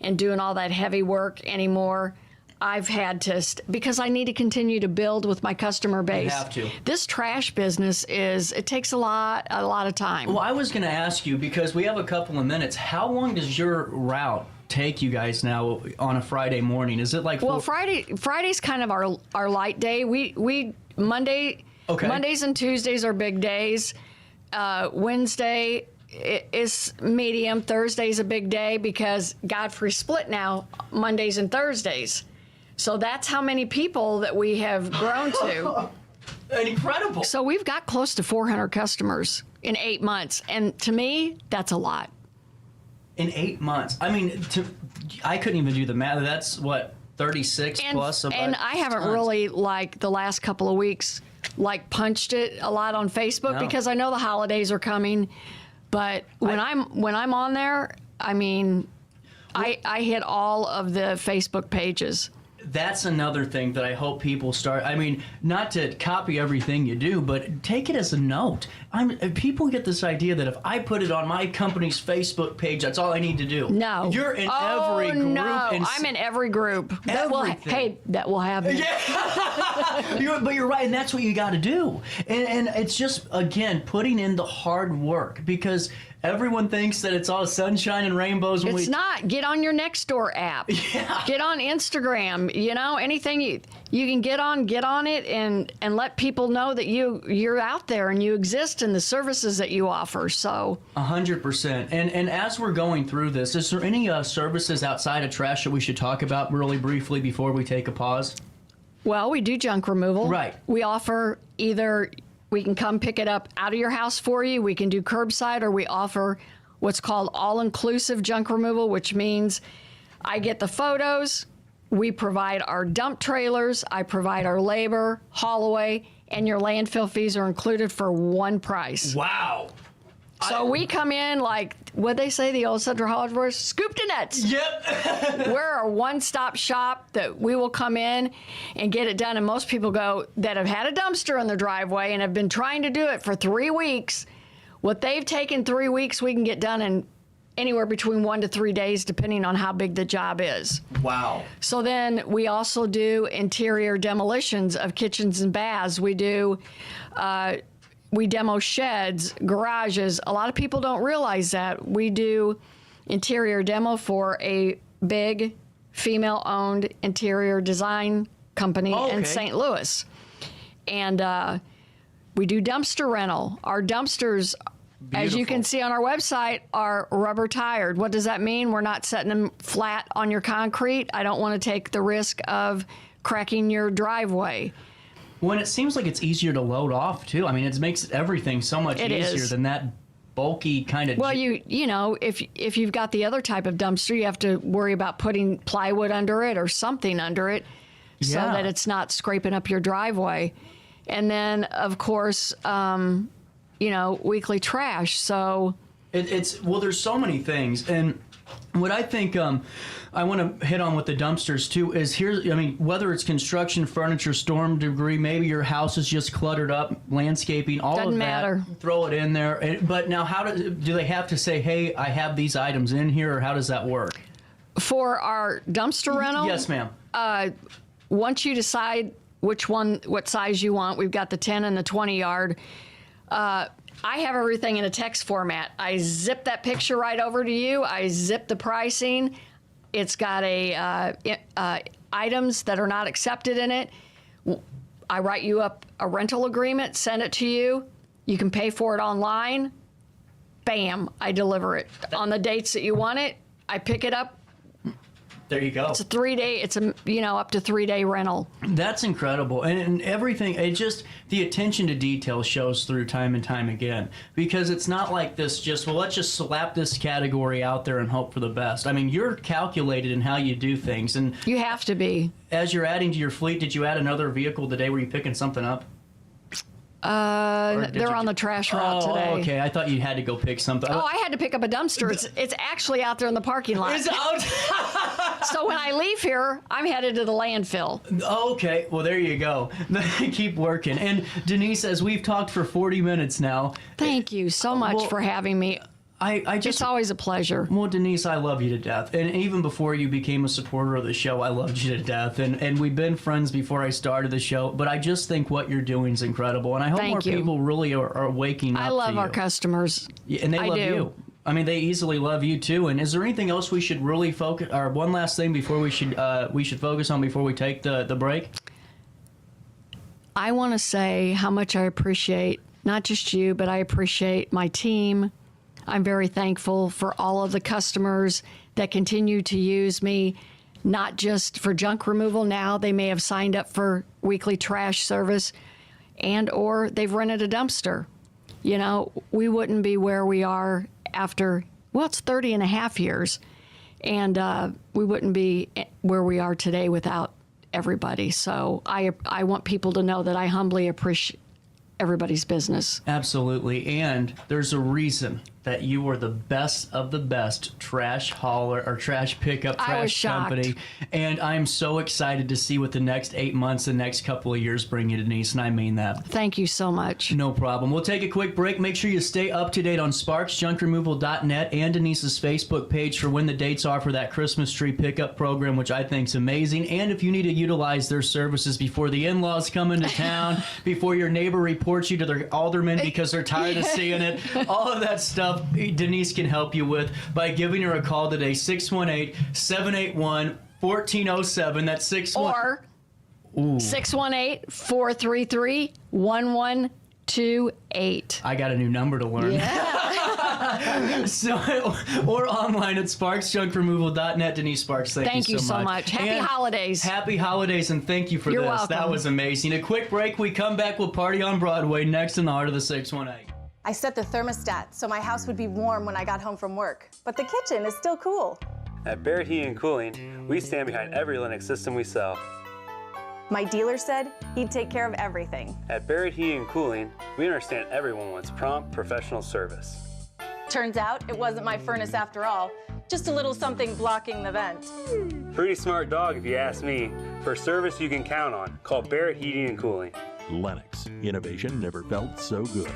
and doing all that heavy work anymore, I've had to, because I need to continue to build with my customer base. You have to. This trash business it takes a lot of time. Well, I was going to ask you, because we have a couple of minutes, how long does your route take you guys now on a Friday morning? Is it like Well, Friday's kind of our light day. Mondays and Tuesdays are big days. Wednesday is medium. Thursday's a big day because Godfrey split now Mondays and Thursdays. So that's how many people that we have grown to. Incredible. So we've got close to 400 customers in 8 months. And to me, that's a lot. In 8 months. I mean, I couldn't even do the math. That's what, 36 plus? And I haven't really, like, the last couple of weeks, like, punched it a lot on Facebook because I know the holidays are coming. But when I'm on there, I mean, I hit all of the Facebook pages. That's another thing that I hope people start. I mean, not to copy everything you do, but take it as a note. People get this idea that if I put it on my company's Facebook page, that's all I need to do. No. You're in every group. No, I'm in every group. That will happen. Yeah. But you're right, and that's what you got to do. And it's just, again, putting in the hard work, because everyone thinks that it's all sunshine and rainbows. It's not. Get on your Nextdoor app. Yeah. Get on Instagram. You know, anything you can get on it and let people know that you're out there and you exist and the services that you offer. So 100%. And as we're going through this, is there any services outside of trash that we should talk about really briefly before we take a pause? Well, we do junk removal. Right. We offer either we can come pick it up out of your house for you, we can do curbside, or we offer what's called all-inclusive junk removal, which means I get the photos, we provide our dump trailers, I provide our labor, haul away, and your landfill fees are included for one price. Wow. So we come in like, what'd they say, the old Central Hardware? Scoop to nuts. Yep. We're a one-stop shop that we will come in and get it done. And most people go that have had a dumpster in their driveway and have been trying to do it for 3 weeks. What they've taken 3 weeks, we can get done in anywhere between 1 to 3 days, depending on how big the job is. Wow. So then we also do interior demolitions of kitchens and baths. We do... we demo sheds, garages. A lot of people don't realize that. We do interior demo for a big female-owned interior design company in St. Louis. And we do dumpster rental. Our dumpsters, as you can see on our website, are rubber tired. What does that mean? We're not setting them flat on your concrete. I don't want to take the risk of cracking your driveway. When it seems like it's easier to load off, too. I mean, it makes everything so much easier than that bulky kind of... Well, you know, if you've got the other type of dumpster, you have to worry about putting plywood under it or something under it so that it's not scraping up your driveway. And then, of course, you know, weekly trash. So... Well, there's so many things. And what I think I want to hit on with the dumpsters, too, is whether it's construction, furniture, storm debris, maybe your house is just cluttered up, landscaping, all Doesn't of that. matter. Throw it in there. But now, do they have to say, hey, I have these items in here, or how does that work? For our dumpster rental? Yes, ma'am. Once you decide what size you want, we've got the 10 and the 20 yard. I have everything in a text format. I zip that picture right over to you. I zip the pricing. It's got items that are not accepted in it. I write you up a rental agreement, send it to you. You can pay for it online. Bam, I deliver it. On the dates that you want it, I pick it up. There you go. It's a 3-day, up to 3-day rental. That's incredible. And everything, the attention to detail shows through time and time again. Because it's not like this let's just slap this category out there and hope for the best. I mean, you're calculated in how you do things. And you have to be. As you're adding to your fleet, did you add another vehicle today? Were you picking something up? They're on the trash route today. Oh, okay. I thought you had to go pick something. Oh, I had to pick up a dumpster. It's actually out there in the parking lot. It's out. So when I leave here, I'm headed to the landfill. Okay. Well, there you go. Keep working. And Denise, as we've talked for 40 minutes now. Thank you so much for having me. It's always a pleasure. Well, Denise, I love you to death. And even before you became a supporter of the show, I loved you to death. And we've been friends before I started the show. But I just think what you're doing is incredible. And I hope more people really are waking up to you. I love our customers. Yeah, and they love you. I mean, they easily love you too. And is there anything else we should really focus, or one last thing before we should focus on before we take the break? I want to say how much I appreciate not just you, but I appreciate my team. I'm very thankful for all of the customers that continue to use me, not just for junk removal. Now they may have signed up for weekly trash service or they've rented a dumpster. You know, we wouldn't be where we are after, it's 30 and a half years. And we wouldn't be where we are today without everybody. So I want people to know that I humbly appreciate everybody's business. Absolutely. And there's a reason that you are the best of the best trash hauler or trash pickup trash company. And I'm so excited to see what the next 8 months, the next couple of years bring you, Denise. And I mean that. Thank you so much. No problem. We'll take a quick break. Make sure you stay up to date on sparksjunkremoval.net and Denise's Facebook page for when the dates are for that Christmas tree pickup program, which I think is amazing. And if you need to utilize their services before the in-laws come into town, before your neighbor reports you to their alderman because they're tired of seeing it, all of that stuff Denise can help you with by giving her a call today, 618-781-1407. That's 618-433-1128. I got a new number to learn. Yeah. Or online at sparksjunkremoval.net. Denise Sparks, thank you so much. Happy holidays. Happy holidays, and thank you for You're this. welcome. That was amazing. A quick break. We come back. We'll party on Broadway next in the heart of the 618. I set the thermostat so my house would be warm when I got home from work, but the kitchen is still cool. At Barrett Heating and Cooling, we stand behind every Lennox system we sell. My dealer said he'd take care of everything. At Barrett Heating and Cooling, we understand everyone wants prompt, professional service. Turns out it wasn't my furnace after all, just a little something blocking the vent. Pretty smart dog if you ask me. For service you can count on, call Barrett Heating and Cooling. Lennox, innovation never felt so good.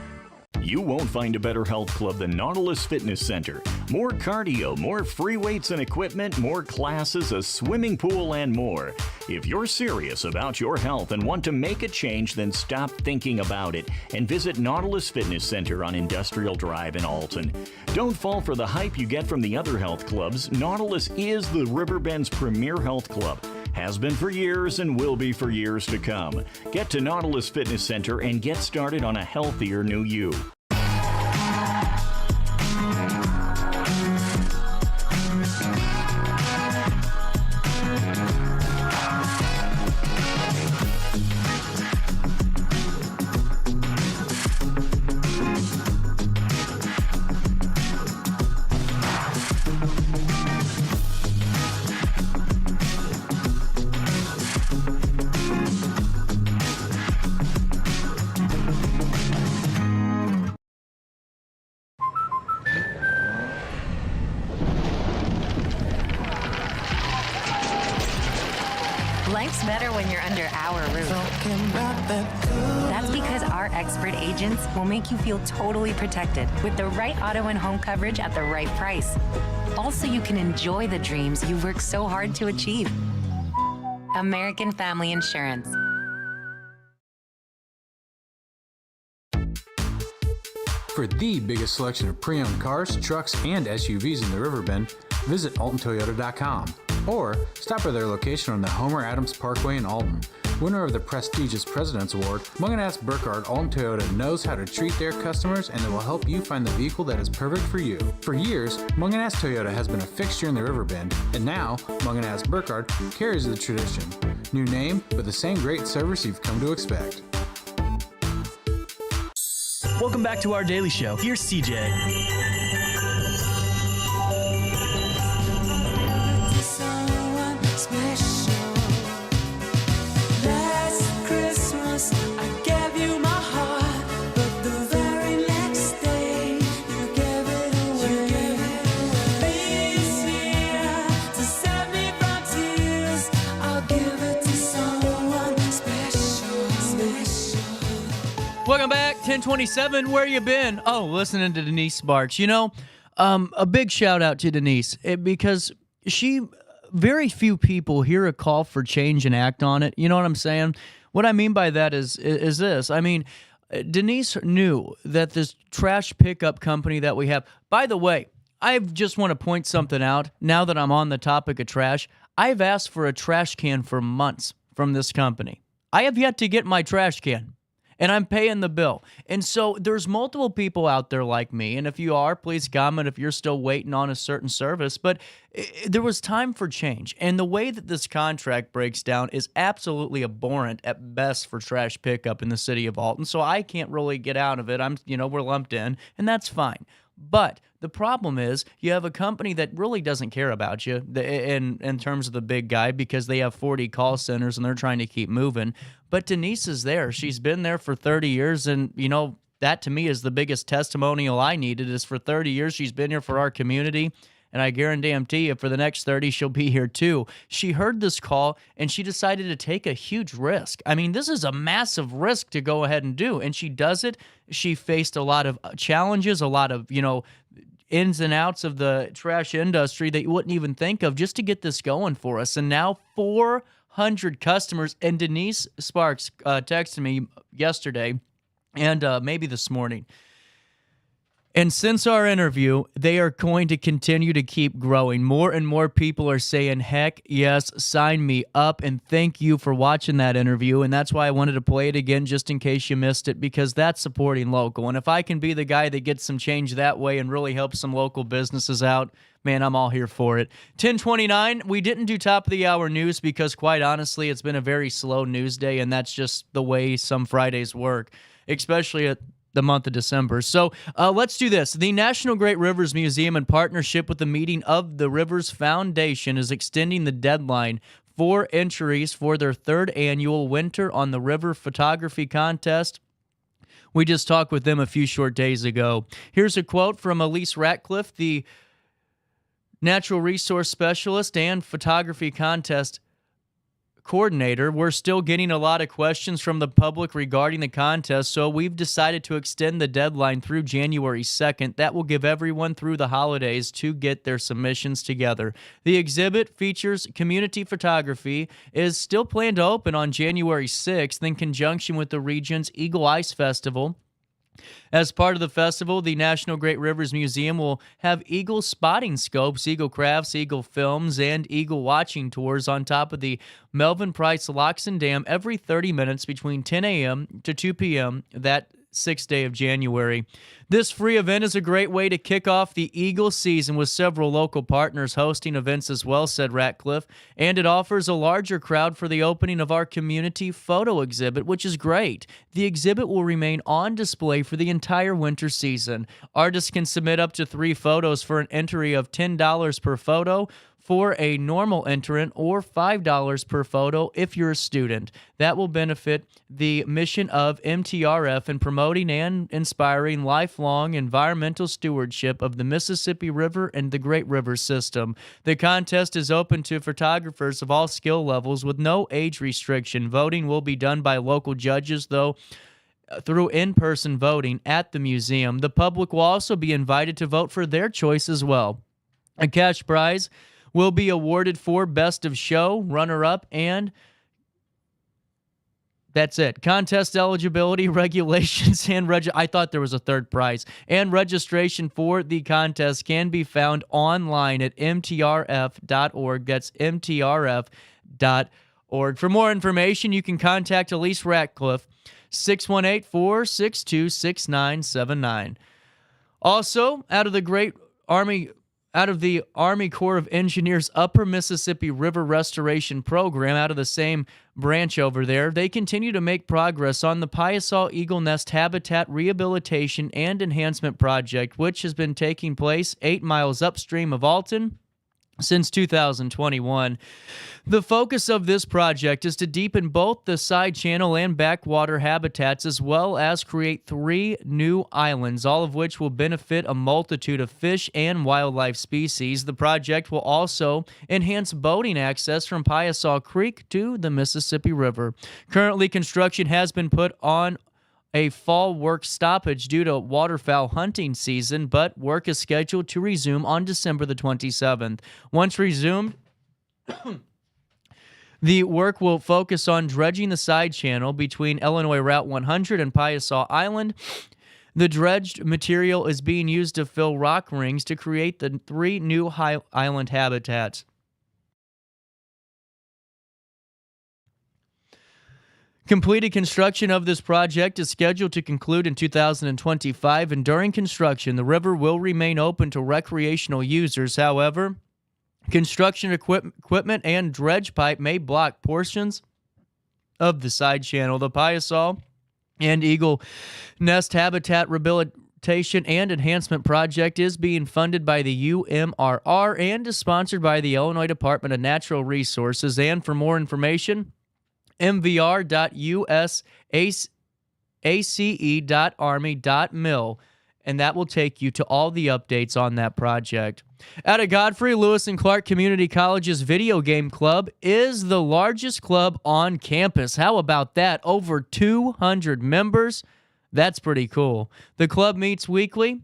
You won't find a better health club than Nautilus Fitness Center. More cardio, more free weights and equipment, more classes, a swimming pool, and more. If you're serious about your health and want to make a change, then stop thinking about it and visit Nautilus Fitness Center on Industrial Drive in Alton. Don't fall for the hype you get from the other health clubs. Nautilus is the Riverbend's premier health club. Has been for years and will be for years to come. Get to Nautilus Fitness Center and get started on a healthier new you. Life's better when you're under our roof. That's because our expert agents will make you feel totally protected with the right auto and home coverage at the right price. Also, you can enjoy the dreams you've worked so hard to achieve. American Family Insurance. For the biggest selection of pre-owned cars, trucks, and SUVs in the Riverbend, visit AltonToyota.com or stop by their location on the Homer Adams Parkway in Alton. Winner of the prestigious President's Award, Mungan Burkhardt Alton Toyota knows how to treat their customers, and they will help you find the vehicle that is perfect for you. For years, Mungan Toyota has been a fixture in the Riverbend, and now Mungan Burkhardt carries the tradition. New name, but the same great service you've come to expect. Welcome back to our daily show. Here's CJ. Welcome back, 1027. Where you been? Oh, listening to Denise Sparks. You know, a big shout out to Denise because very few people hear a call for change and act on it. You know what I'm saying? What I mean by that is this. I mean, Denise knew that this trash pickup company that we have, by the way, I just want to point something out. Now that I'm on the topic of trash, I've asked for a trash can for months from this company. I have yet to get my trash can, and I'm paying the bill. And so there's multiple people out there like me, and if you are, please comment if you're still waiting on a certain service. But there was time for change, and the way that this contract breaks down is absolutely abhorrent at best for trash pickup in the city of Alton, so I can't really get out of it. We're lumped in, and that's fine. But the problem is you have a company that really doesn't care about you in terms of the big guy because they have 40 call centers and they're trying to keep moving. But Denise is there. She's been there for 30 years, and, that to me is the biggest testimonial I needed is for 30 years she's been here for our community. And I guarantee you for the next 30, she'll be here too. She heard this call, and she decided to take a huge risk. I mean, this is a massive risk to go ahead and do, and she does it. She faced a lot of challenges, a lot of, ins and outs of the trash industry that you wouldn't even think of just to get this going for us. And now 400 customers, and Denise Sparks texted me yesterday and maybe this morning. And since our interview, they are going to continue to keep growing. More and more people are saying, heck yes, sign me up. And thank you for watching that interview. And that's why I wanted to play it again just in case you missed it, because that's supporting local. And if I can be the guy that gets some change that way and really help some local businesses out, man, I'm all here for it. 10:29, we didn't do top of the hour news because quite honestly, it's been a very slow news day. And that's just the way some Fridays work, especially at the month of December. So let's do this. The National Great Rivers Museum, in partnership with the meeting of the Rivers Foundation, is extending the deadline for entries for their third annual Winter on the River photography contest. We just talked with them a few short days ago. Here's a quote from Elise Ratcliffe, the natural resource specialist and photography contest coordinator. We're still getting a lot of questions from the public regarding the contest, so we've decided to extend the deadline through January 2nd. That will give everyone through the holidays to get their submissions together. The exhibit features community photography, is still planned to open on January 6th in conjunction with the region's Eagle Ice Festival. As part of the festival, the National Great Rivers Museum will have eagle spotting scopes, eagle crafts, eagle films, and eagle watching tours on top of the Melvin Price Locks and Dam every 30 minutes between 10 a.m. to 2 p.m. that 6th day of January. This free event is a great way to kick off the Eagle season with several local partners hosting events as well, said Ratcliffe, and it offers a larger crowd for the opening of our community photo exhibit, which is great. The exhibit will remain on display for the entire winter season. Artists can submit up to 3 photos for an entry of $10 per photo for a normal entrant, or $5 per photo if you're a student. That will benefit the mission of MTRF in promoting and inspiring lifelong environmental stewardship of the Mississippi River and the Great River System. The contest is open to photographers of all skill levels with no age restriction. Voting will be done by local judges, though, through in-person voting at the museum. The public will also be invited to vote for their choice as well. A cash prize will be awarded for Best of Show, Runner-Up, and that's it. Contest eligibility, regulations, and I thought there was a third prize. And registration for the contest can be found online at mtrf.org. That's mtrf.org. For more information, you can contact Elise Ratcliffe, 618-462-6979. Also, out of the Army Corps of Engineers Upper Mississippi River Restoration Program, out of the same branch over there, they continue to make progress on the Piasaw Eagle Nest Habitat Rehabilitation and Enhancement Project, which has been taking place 8 miles upstream of Alton since 2021. The focus of this project is to deepen both the side channel and backwater habitats, as well as create 3 new islands, all of which will benefit a multitude of fish and wildlife species. The project will also enhance boating access from Piasaw Creek to the Mississippi River. Currently, construction has been put on a fall work stoppage due to waterfowl hunting season, but work is scheduled to resume on December the 27th. Once resumed, the work will focus on dredging the side channel between Illinois Route 100 and Piasaw Island, The dredged material is being used to fill rock rings to create the 3 new island habitats. Completed construction of this project is scheduled to conclude in 2025, and during construction, the river will remain open to recreational users. However, construction equipment and dredge pipe may block portions of the side channel. The Piasol and Eagle Nest Habitat Rehabilitation and Enhancement Project is being funded by the UMRR and is sponsored by the Illinois Department of Natural Resources. And for more information, mvr.usace.army.mil, and that will take you to all the updates on that project. Out of Godfrey, Lewis and Clark Community College's video game club is the largest club on campus. How about that? Over 200 members. That's pretty cool. The club meets weekly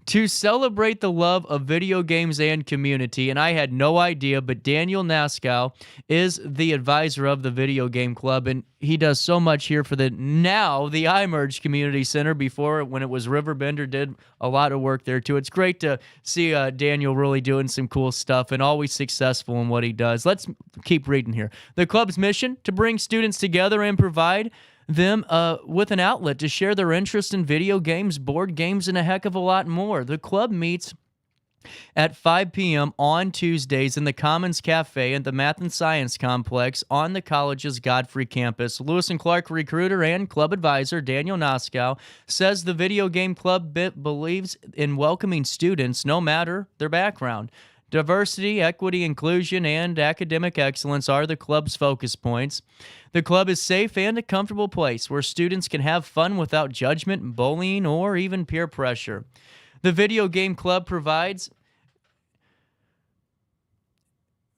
to celebrate the love of video games and community, and I had no idea, but Daniel Naskow is the advisor of the video game club, and he does so much here for the iMerge Community Center. Before, when it was Riverbender, did a lot of work there too. It's great to see Daniel really doing some cool stuff and always successful in what he does. Let's keep reading here. The club's mission: to bring students together and provide them with an outlet to share their interest in video games, board games, and a heck of a lot more. The club meets at 5 p.m. on Tuesdays in the Commons Cafe at the Math and Science Complex on the college's Godfrey campus. Lewis and Clark recruiter and club advisor Daniel Naskow says the video game club believes in welcoming students no matter their background. Diversity, equity, inclusion, and academic excellence are the club's focus points. The club is safe and a comfortable place where students can have fun without judgment, bullying, or even peer pressure. The video game club provides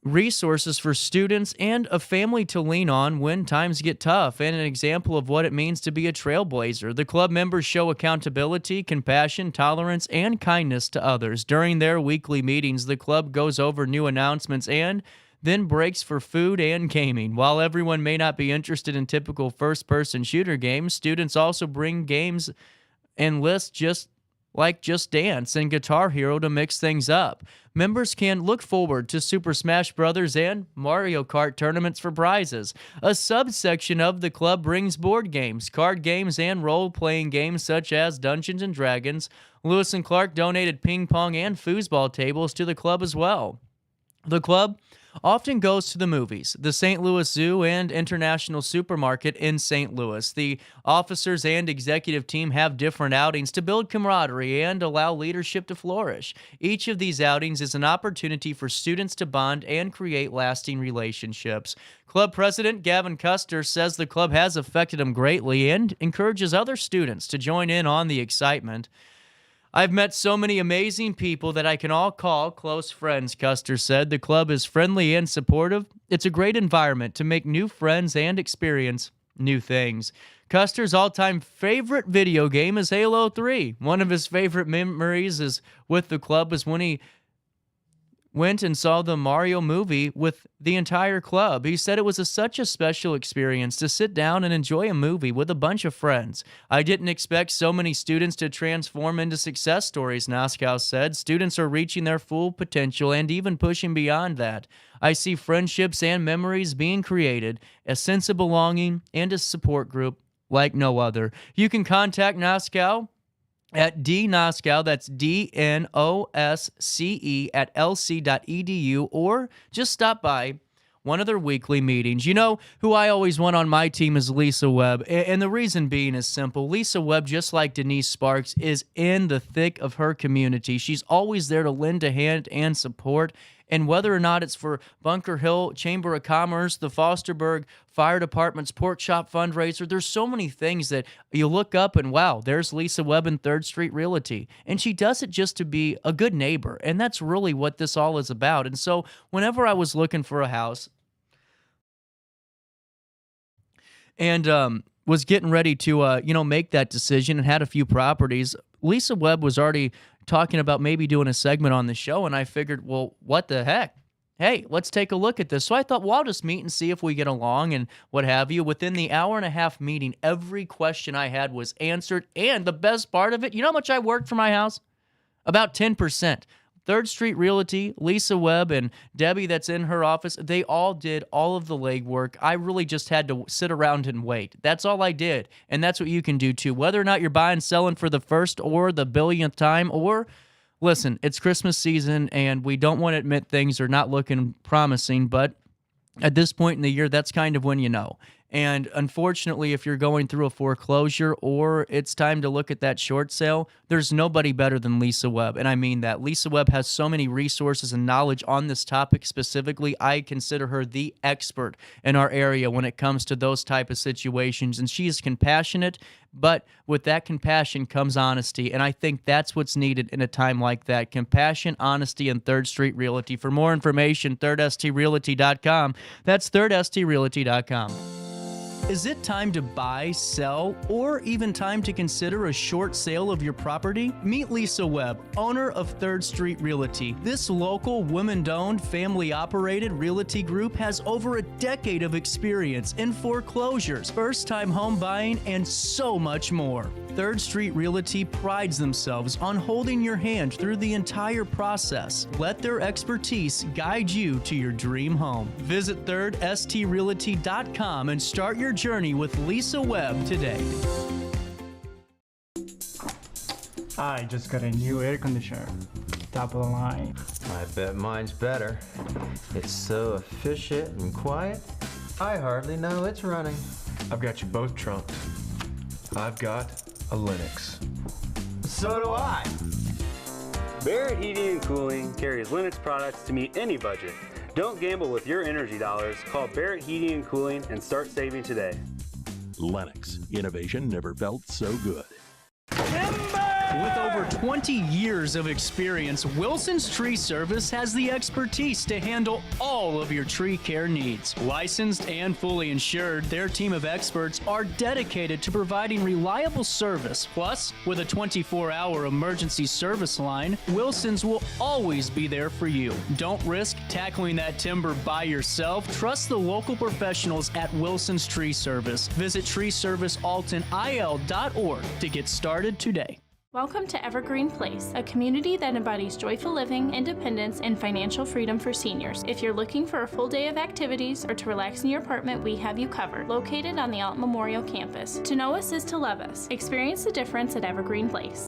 resources for students and a family to lean on when times get tough, and an example of what it means to be a trailblazer. The club members show accountability, compassion, tolerance, and kindness to others. During their weekly meetings, the club goes over new announcements and then breaks for food and gaming. While everyone may not be interested in typical first-person shooter games, students also bring games and lists just Dance and Guitar Hero to mix things up. Members can look forward to Super Smash Bros. And Mario Kart tournaments for prizes. A subsection of the club brings board games, card games, and role-playing games such as Dungeons & Dragons. Lewis and Clark donated ping pong and foosball tables to the club as well. The club often goes to the movies, the St. Louis Zoo, and International Supermarket in St. Louis. The officers and executive team have different outings to build camaraderie and allow leadership to flourish. Each of these outings is an opportunity for students to bond and create lasting relationships. Club President Gavin Custer says the club has affected him greatly and encourages other students to join in on the excitement. I've met so many amazing people that I can all call close friends, Custer said. The club is friendly and supportive. It's a great environment to make new friends and experience new things. Custer's all-time favorite video game is Halo 3. One of his favorite memories is with the club was when he went and saw the Mario movie with the entire club. He said it was such a special experience to sit down and enjoy a movie with a bunch of friends. I didn't expect so many students to transform into success stories, Naskow said. Students are reaching their full potential and even pushing beyond that. I see friendships and memories being created, a sense of belonging, and a support group like no other. You can contact Naskow at dnoscow, that's DNOSCE at lc.edu, or just stop by one of their weekly meetings. You know who I always want on my team is Lisa Webb, and the reason being is simple. Lisa Webb, just like Denise Sparks, is in the thick of her community. She's always there to lend a hand and support. And whether or not it's for Bunker Hill Chamber of Commerce, the Fosterburg Fire Department's Pork Chop fundraiser, there's so many things that you look up and wow, there's Lisa Webb in 3rd Street Realty. And she does it just to be a good neighbor. And that's really what this all is about. And so whenever I was looking for a house and was getting ready to, make that decision and had a few properties, Lisa Webb was already talking about maybe doing a segment on the show, and I figured, well, what the heck? hey, let's take a look at this. So I thought, well, I'll just meet and see if we get along and what have you. Within the hour and a half meeting, every question I had was answered. And the best part of it, you know how much I worked for my house? About 10%. 3rd Street Realty, Lisa Webb, and Debbie that's in her office, they all did all of the legwork. I really just had to sit around and wait. That's all I did, and that's what you can do too. Whether or not you're buying, selling for the first or the billionth time, or, listen, it's Christmas season, and we don't want to admit things are not looking promising, but at this point in the year, that's kind of when you know. And unfortunately, if you're going through a foreclosure or it's time to look at that short sale, there's nobody better than Lisa Webb. And I mean that. Lisa Webb has so many resources and knowledge on this topic specifically. I consider her the expert in our area when it comes to those type of situations. And she is compassionate, but with that compassion comes honesty. And I think that's what's needed in a time like that. Compassion, honesty, and 3rd Street Realty. For more information, 3rdstrealty.com. That's 3rdstrealty.com. Is it time to buy, sell, or even time to consider a short sale of your property? Meet Lisa Webb, owner of 3rd Street Realty. This local, women-owned, family-operated realty group has over a decade of experience in foreclosures, first-time home buying, and so much more. 3rd Street Realty prides themselves on holding your hand through the entire process. Let their expertise guide you to your dream home. Visit 3rdstrealty.com and start your journey with Lisa Webb today. I just got a new air conditioner. Top of the line. I bet mine's better. It's so efficient and quiet, I hardly know it's running. I've got you both trumped. I've got a Linux. So do I. Barrett Heating and Cooling carries Linux products to meet any budget. Don't gamble with your energy dollars. Call Barrett Heating and Cooling and start saving today. Lennox. Innovation never felt so good. With over 20 years of experience, Wilson's Tree Service has the expertise to handle all of your tree care needs. Licensed and fully insured, their team of experts are dedicated to providing reliable service. Plus, with a 24-hour emergency service line, Wilson's will always be there for you. Don't risk tackling that timber by yourself. Trust the local professionals at Wilson's Tree Service. Visit treeservicealtonil.org to get started today. Welcome to Evergreen Place, a community that embodies joyful living, independence, and financial freedom for seniors. If you're looking for a full day of activities or to relax in your apartment, we have you covered. Located on the Alton Memorial campus. To know us is to love us. Experience the difference at Evergreen Place.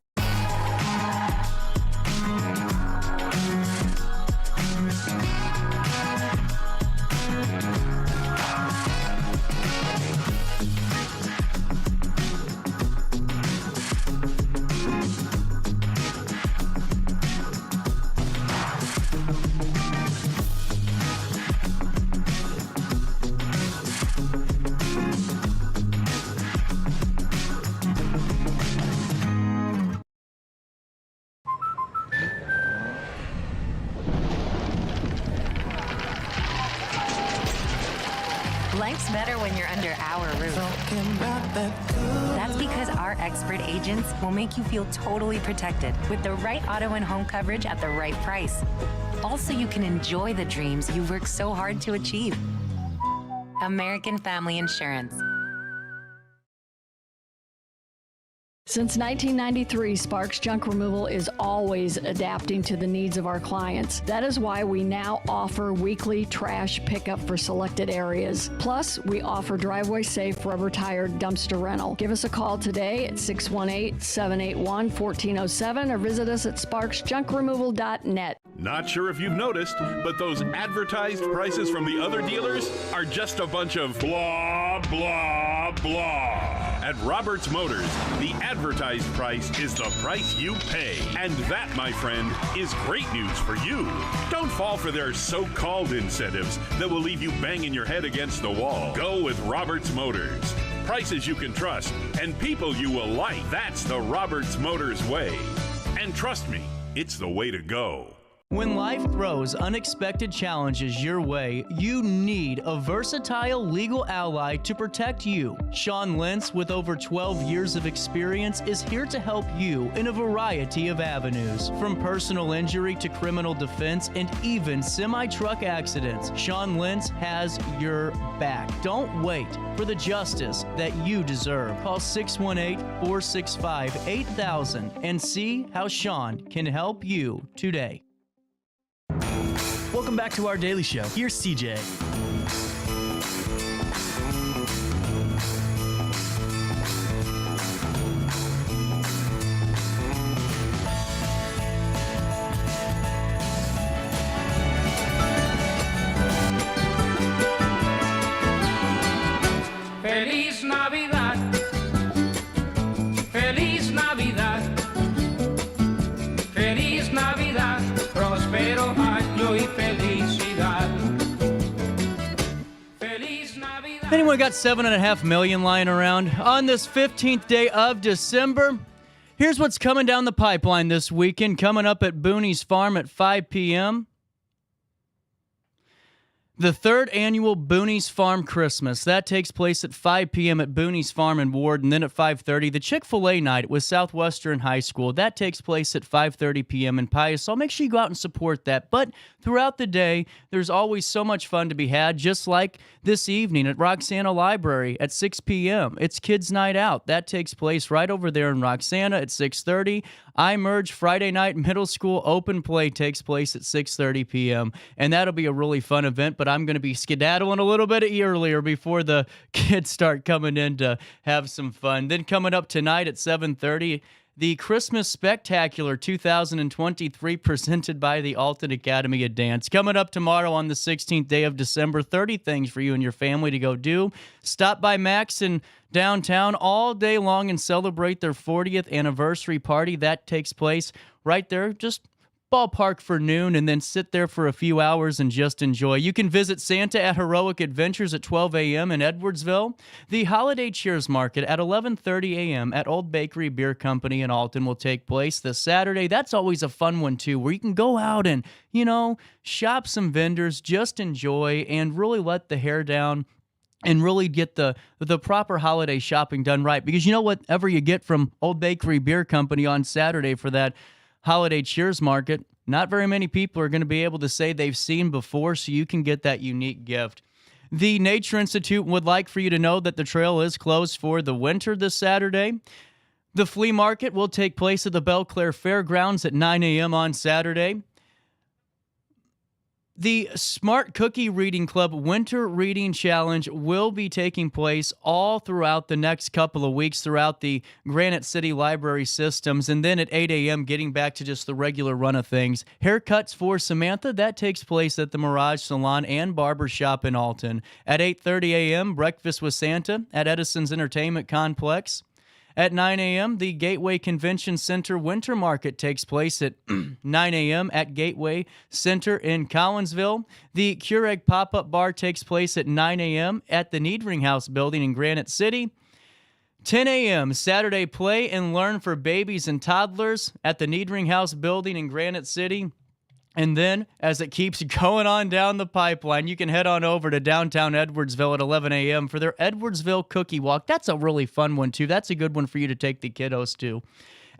Life's better when you're under our roof. That's because our expert agents will make you feel totally protected with the right auto and home coverage at the right price. Also, you can enjoy the dreams you worked so hard to achieve. American Family Insurance. Since 1993, Sparks Junk Removal is always adapting to the needs of our clients. That is why we now offer weekly trash pickup for selected areas. Plus, we offer driveway-safe rubber-tired dumpster rental. Give us a call today at 618-781-1407 or visit us at sparksjunkremoval.net. Not sure if you've noticed, but those advertised prices from the other dealers are just a bunch of blah, blah, blah. At Roberts Motors, the advertised price is the price you pay. And that, my friend, is great news for you. Don't fall for their so-called incentives that will leave you banging your head against the wall. Go with Roberts Motors. Prices you can trust and people you will like. That's the Roberts Motors way. And trust me, it's the way to go. When life throws unexpected challenges your way, you need a versatile legal ally to protect you. Sean Lentz, with over 12 years of experience, is here to help you in a variety of avenues. From personal injury to criminal defense and even semi-truck accidents, Sean Lentz has your back. Don't wait for the justice that you deserve. Call 618-465-8000 and see how Sean can help you today. Welcome back to our daily show. Here's CJ. Feliz Navidad, Feliz Navidad, Feliz Navidad, próspero año y felicidad. Feliz Navidad. Anyone got 7.5 million lying around on this 15th day of December? Here's what's coming down the pipeline this weekend. Coming up at Booney's Farm at 5 p.m. The third annual Booney's Farm Christmas. That takes place at 5 p.m. at Booney's Farm in Ward, and then at 5:30, the Chick-fil-A night with Southwestern High School. That takes place at 5:30 p.m. in Pius. So make sure you go out and support that. But throughout the day, there's always so much fun to be had, just like this evening at Roxana Library at 6 p.m. It's Kids Night Out. That takes place right over there in Roxana at 6:30. iMerge Friday Night Middle School Open Play takes place at 6:30 p.m. And that'll be a really fun event, but I'm going to be skedaddling a little bit earlier before the kids start coming in to have some fun. Then coming up tonight at 7:30, the Christmas Spectacular 2023 presented by the Alton Academy of Dance. Coming up tomorrow on the 16th day of December, 30 things for you and your family to go do. Stop by Max in downtown all day long and celebrate their 40th anniversary party. That takes place right there, just ballpark for noon, and then sit there for a few hours and just enjoy. You can visit Santa at Heroic Adventures at 12 a.m. in Edwardsville. The Holiday Cheers Market at 11:30 a.m. at Old Bakery Beer Company in Alton will take place this Saturday. That's always a fun one, too, where you can go out and, shop some vendors, just enjoy, and really let the hair down and really get the proper holiday shopping done right. Because whatever you get from Old Bakery Beer Company on Saturday for that Holiday Cheers Market, not very many people are going to be able to say they've seen before, so you can get that unique gift. The Nature Institute would like for you to know that the trail is closed for the winter this Saturday. The flea market will take place at the Belle Claire Fairgrounds at 9 a.m. on Saturday. The Smart Cookie Reading Club Winter Reading Challenge will be taking place all throughout the next couple of weeks throughout the Granite City Library systems. And then at 8 a.m., getting back to just the regular run of things. Haircuts for Samantha, that takes place at the Mirage Salon and Barber Shop in Alton. At 8:30 a.m., Breakfast with Santa at Edison's Entertainment Complex. At 9 a.m., the Gateway Convention Center Winter Market takes place at 9 a.m. at Gateway Center in Collinsville. The Keurig Pop-Up Bar takes place at 9 a.m. at the Niedring House building in Granite City. 10 a.m., Saturday Play and Learn for Babies and Toddlers at the Niedring House building in Granite City. And then, as it keeps going on down the pipeline, you can head on over to downtown Edwardsville at 11 a.m. for their Edwardsville Cookie Walk. That's a really fun one, too. That's a good one for you to take the kiddos to.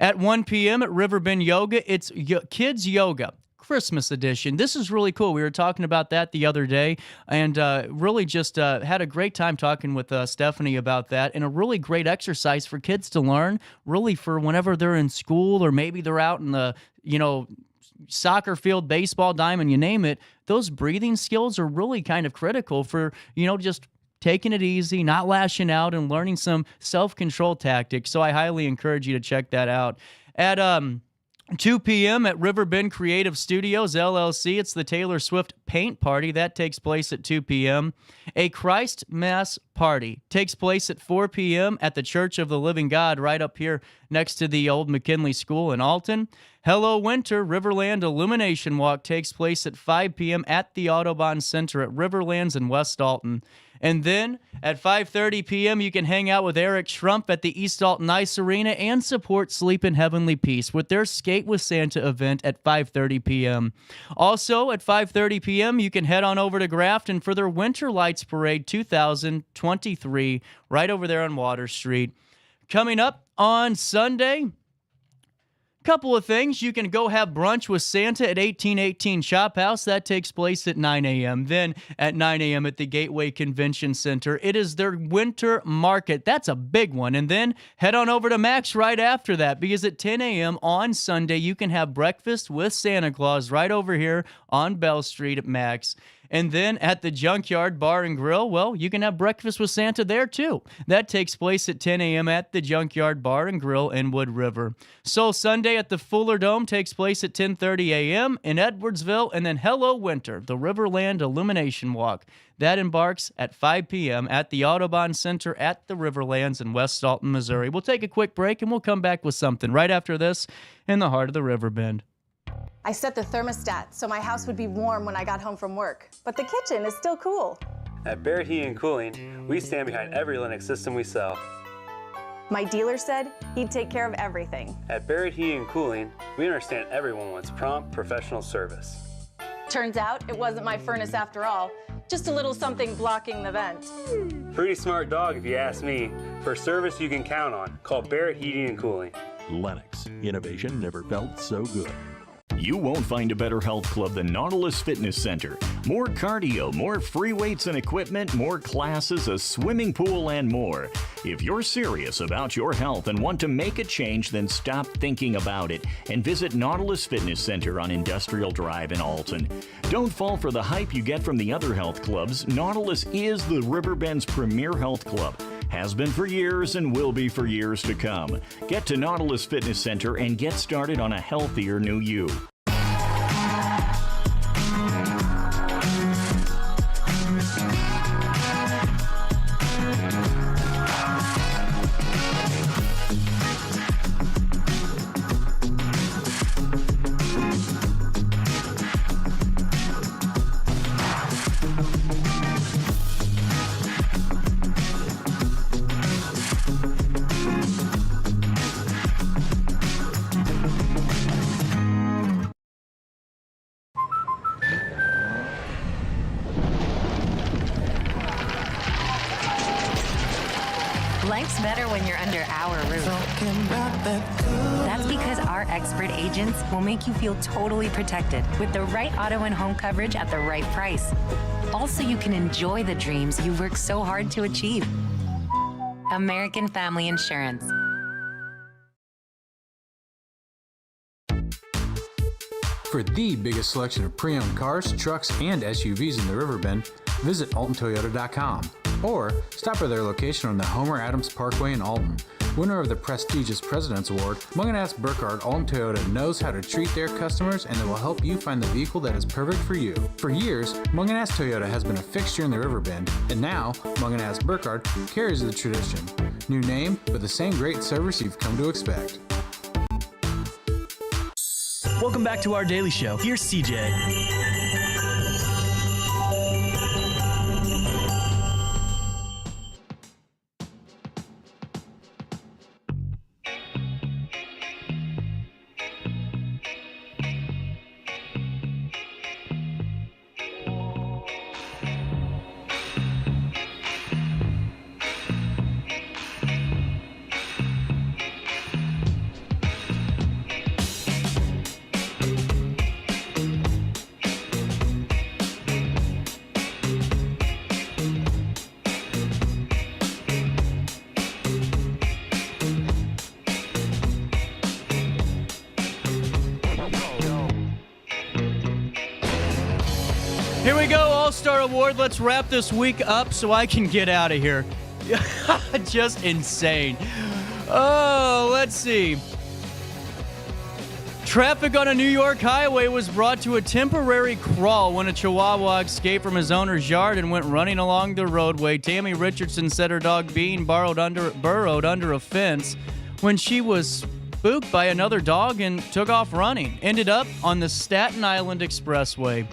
At 1 p.m. at Riverbend Yoga, it's Kids Yoga, Christmas edition. This is really cool. We were talking about that the other day, and really just had a great time talking with Stephanie about that, and a really great exercise for kids to learn, really for whenever they're in school or maybe they're out in the, soccer field, baseball diamond, you name it. Those breathing skills are really kind of critical for, just taking it easy, not lashing out, and learning some self-control tactics. So I highly encourage you to check that out. At 2 p.m. at Riverbend Creative Studios, LLC, it's the Taylor Swift Paint Party. That takes place at 2 p.m. A Christ Mass Party takes place at 4 p.m. at the Church of the Living God right up here next to the old McKinley School in Alton. Hello Winter Riverland Illumination Walk takes place at 5 p.m. at the Autobahn Center at Riverlands in West Alton. And then at 5:30 p.m., you can hang out with Eric Schrump at the East Alton Ice Arena and support Sleep in Heavenly Peace with their Skate with Santa event at 5:30 p.m. Also, at 5:30 p.m., you can head on over to Grafton for their Winter Lights Parade 2023 right over there on Water Street. Coming up on Sunday, couple of things. You can go have brunch with Santa at 1818 Shop House. That takes place at 9 a.m. Then at 9 a.m. at the Gateway Convention Center, it is their winter market. That's a big one. And then head on over to Max right after that, because at 10 a.m. on Sunday, you can have breakfast with Santa Claus right over here on Bell Street at Max. And then at the Junkyard Bar and Grill, well, you can have breakfast with Santa there too. That takes place at 10 a.m. at the Junkyard Bar and Grill in Wood River. Soul Sunday at the Fuller Dome takes place at 10:30 a.m. in Edwardsville. And then Hello Winter, the Riverland Illumination Walk. That embarks at 5 p.m. at the Audubon Center at the Riverlands in West Alton, Missouri. We'll take a quick break and we'll come back with something right after this in the heart of the Riverbend. I set the thermostat so my house would be warm when I got home from work, but the kitchen is still cool. At Barrett Heating and Cooling, we stand behind every Lennox system we sell. My dealer said he'd take care of everything. At Barrett Heating and Cooling, we understand everyone wants prompt, professional service. Turns out it wasn't my furnace after all, just a little something blocking the vent. Pretty smart dog if you ask me. For service you can count on, call Barrett Heating and Cooling. Lennox. Innovation never felt so good. You won't find a better health club than Nautilus Fitness Center. More cardio, more free weights and equipment, more classes, a swimming pool, and more. If you're serious about your health and want to make a change, then stop thinking about it and visit Nautilus Fitness Center on Industrial Drive in Alton. Don't fall for the hype you get from the other health clubs. Nautilus is the Riverbend's premier health club. Has been for years and will be for years to come. Get to Nautilus Fitness Center and get started on a healthier new you. Life's better when you're under our roof. That's because our expert agents will make you feel totally protected with the right auto and home coverage at the right price. Also, you can enjoy the dreams you worked so hard to achieve. American Family Insurance. For the biggest selection of pre-owned cars, trucks, and SUVs in the Riverbend, visit AltonToyota.com or stop by their location on the Homer Adams Parkway in Alton. Winner of the prestigious President's Award, Mungan Burkhardt Alton Toyota knows how to treat their customers, and they will help you find the vehicle that is perfect for you. For years, Mungan Toyota has been a fixture in the Riverbend, and now Mungan Burkhardt carries the tradition. New name, but the same great service you've come to expect. Welcome back to our daily show. Here's CJ. Here we go, All-Star Award. Let's wrap this week up so I can get out of here. Just insane. Oh, let's see. Traffic on a New York highway was brought to a temporary crawl when a Chihuahua escaped from his owner's yard and went running along the roadway. Tammy Richardson said her dog Bean burrowed under a fence when she was spooked by another dog and took off running. Ended up on the Staten Island Expressway.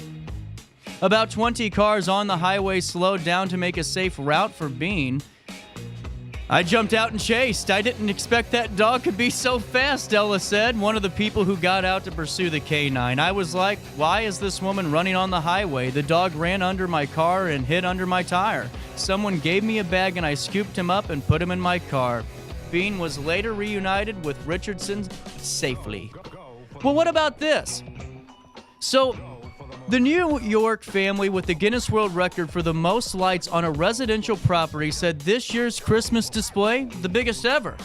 About 20 cars on the highway slowed down to make a safe route for Bean. I jumped out and chased. I didn't expect that dog could be so fast, Ella said, one of the people who got out to pursue the canine. I was like, why is this woman running on the highway? The dog ran under my car and hid under my tire. Someone gave me a bag and I scooped him up and put him in my car. Bean was later reunited with Richardson safely. Well, what about this? So, the New York family with the Guinness World Record for the most lights on a residential property said this year's Christmas display, the biggest ever.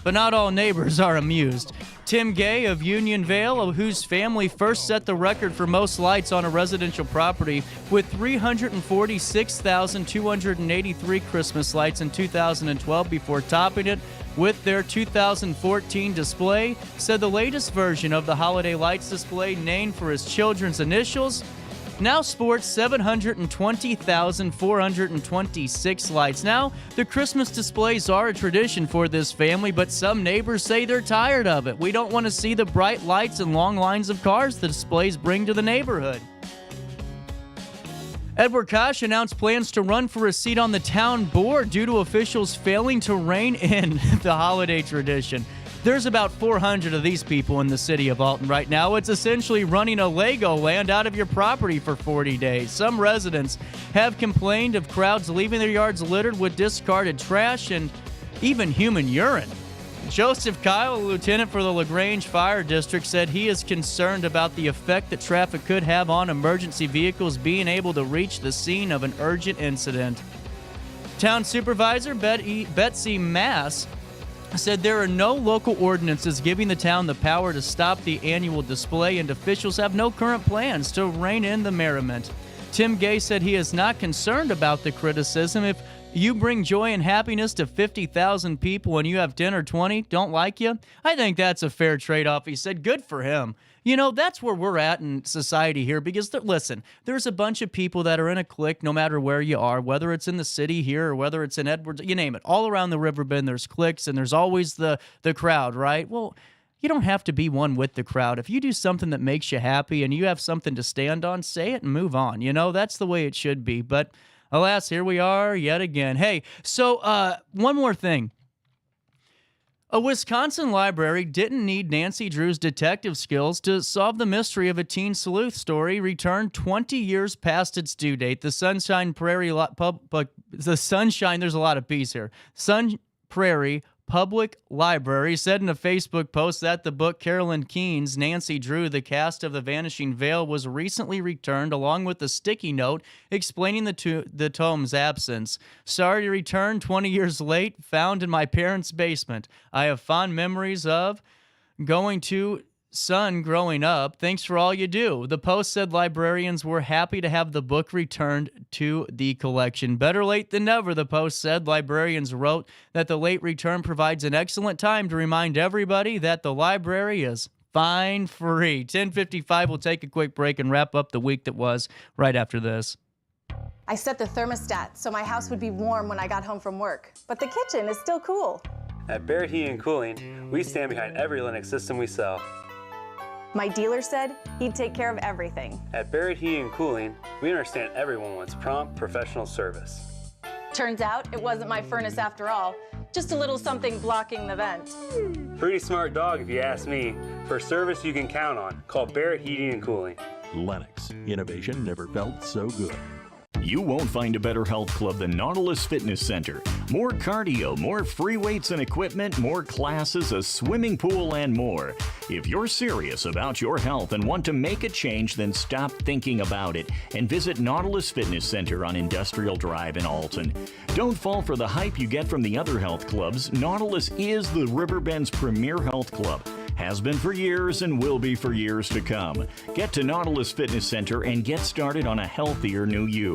But not all neighbors are amused. Tim Gay of Union Vale, whose family first set the record for most lights on a residential property with 346,283 Christmas lights in 2012 before topping it with their 2014 display, said the latest version of the holiday lights display, named for his children's initials, now sports 720,426 lights. Now, the Christmas displays are a tradition for this family, but some neighbors say they're tired of it. We don't want to see the bright lights and long lines of cars the displays bring to the neighborhood. Edward Koch announced plans to run for a seat on the town board due to officials failing to rein in the holiday tradition. There's about 400 of these people in the city of Alton right now. It's essentially running a Legoland out of your property for 40 days. Some residents have complained of crowds leaving their yards littered with discarded trash and even human urine. Joseph Kyle, a lieutenant for the LaGrange Fire District, said he is concerned about the effect that traffic could have on emergency vehicles being able to reach the scene of an urgent incident. Town Supervisor Betsy Mass said there are no local ordinances giving the town the power to stop the annual display, and officials have no current plans to rein in the merriment. Tim Gay said he is not concerned about the criticism. If you bring joy and happiness to 50,000 people and you have 10 or 20 don't like you, I think that's a fair trade-off. He said, good for him. You know, that's where we're at in society here because, listen, there's a bunch of people that are in a clique no matter where you are, whether it's in the city here or whether it's in Edwards, you name it. All around the Riverbend, there's cliques and there's always the crowd, right? Well, you don't have to be one with the crowd. If you do something that makes you happy and you have something to stand on, say it and move on. You know, that's the way it should be. But alas, here we are yet again. Hey, so one more thing. A Wisconsin library didn't need Nancy Drew's detective skills to solve the mystery of a teen sleuth story returned 20 years past its due date. The Sunshine Prairie there's a lot of P's here. Sun Prairie Public Library said in a Facebook post that the book Carolyn Keene's Nancy Drew, The Cast of the Vanishing Veil, was recently returned along with a sticky note explaining the tome's absence. Sorry to return 20 years late, found in my parents' basement. I have fond memories of going to Sun growing up. Thanks for all you do. The post said librarians were happy to have the book returned to the collection. Better late than never, the post said. Librarians wrote that the late return provides an excellent time to remind everybody that the library is fine free. 10:55, we'll take a quick break and wrap up the week that was right after this. I set the thermostat so my house would be warm when I got home from work, but the kitchen is still cool. At Barrett Heating and Cooling, we stand behind every Linux system we sell. My dealer said he'd take care of everything. At Barrett Heating and Cooling, we understand everyone wants prompt, professional service. Turns out it wasn't my furnace after all, just a little something blocking the vent. Pretty smart dog if you ask me. For service you can count on, call Barrett Heating and Cooling. Lennox. Innovation never felt so good. You won't find a better health club than Nautilus Fitness Center. More cardio, more free weights and equipment, more classes, a swimming pool, and more. If you're serious about your health and want to make a change, then stop thinking about it and visit Nautilus Fitness Center on Industrial Drive in Alton. Don't fall for the hype you get from the other health clubs. Nautilus is the Riverbend's premier health club. Has been for years and will be for years to come. Get to Nautilus Fitness Center and get started on a healthier new you.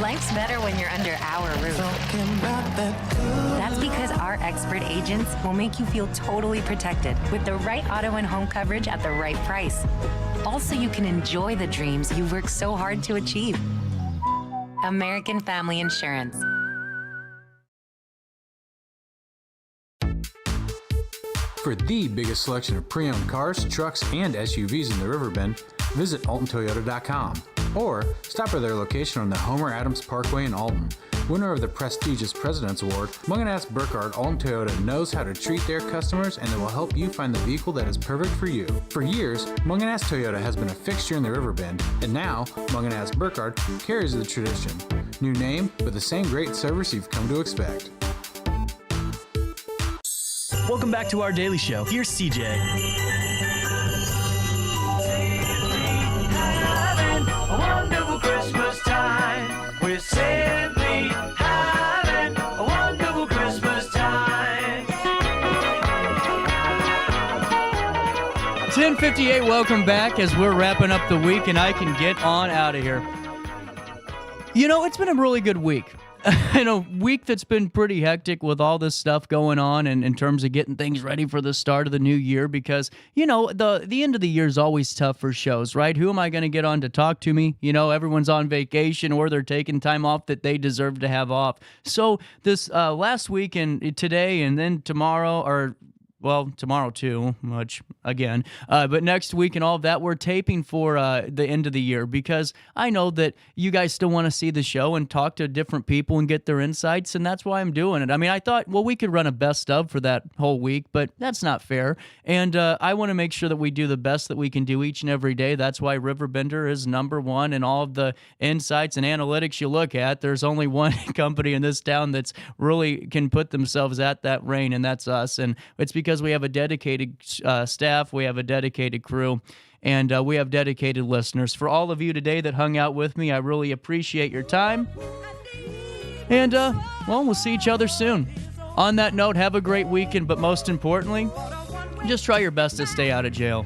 Life's better when you're under our roof. That's because our expert agents will make you feel totally protected with the right auto and home coverage at the right price. Also, you can enjoy the dreams you've worked so hard to achieve. American Family Insurance. For the biggest selection of pre-owned cars, trucks, and SUVs in the Riverbend, visit AltonToyota.com or stop by their location on the Homer Adams Parkway in Alton. Winner of the prestigious President's Award, Munganast Burkhardt Alton Toyota knows how to treat their customers, and they will help you find the vehicle that is perfect for you. For years, Munganast Toyota has been a fixture in the Riverbend, and now Munganast Burkhardt carries the tradition. New name, but the same great service you've come to expect. Welcome back to our daily show. Here's CJ. A wonderful Christmas time. We're simply having a wonderful Christmas time. 10:58, welcome back as we're wrapping up the week and I can get on out of here. You know, it's been a really good week. In a week that's been pretty hectic with all this stuff going on and in terms of getting things ready for the start of the new year because, you know, the end of the year is always tough for shows, right? Who am I going to get on to talk to me? You know, everyone's on vacation or they're taking time off that they deserve to have off. So this last week and today and then tomorrow or well, tomorrow too, much again. But next week and all of that, we're taping for the end of the year because I know that you guys still want to see the show and talk to different people and get their insights, and that's why I'm doing it. I mean, I thought, well, we could run a best of for that whole week, but that's not fair. And I want to make sure that we do the best that we can do each and every day. That's why RiverBender is number one in all of the insights and analytics you look at. There's only one company in this town that's really can put themselves at that reign, and that's us. And it's because we have a dedicated staff, we have a dedicated crew, and we have dedicated listeners. For all of you today that hung out with me, I really appreciate your time. And, well, we'll see each other soon. On that note, have a great weekend, but most importantly, just try your best to stay out of jail.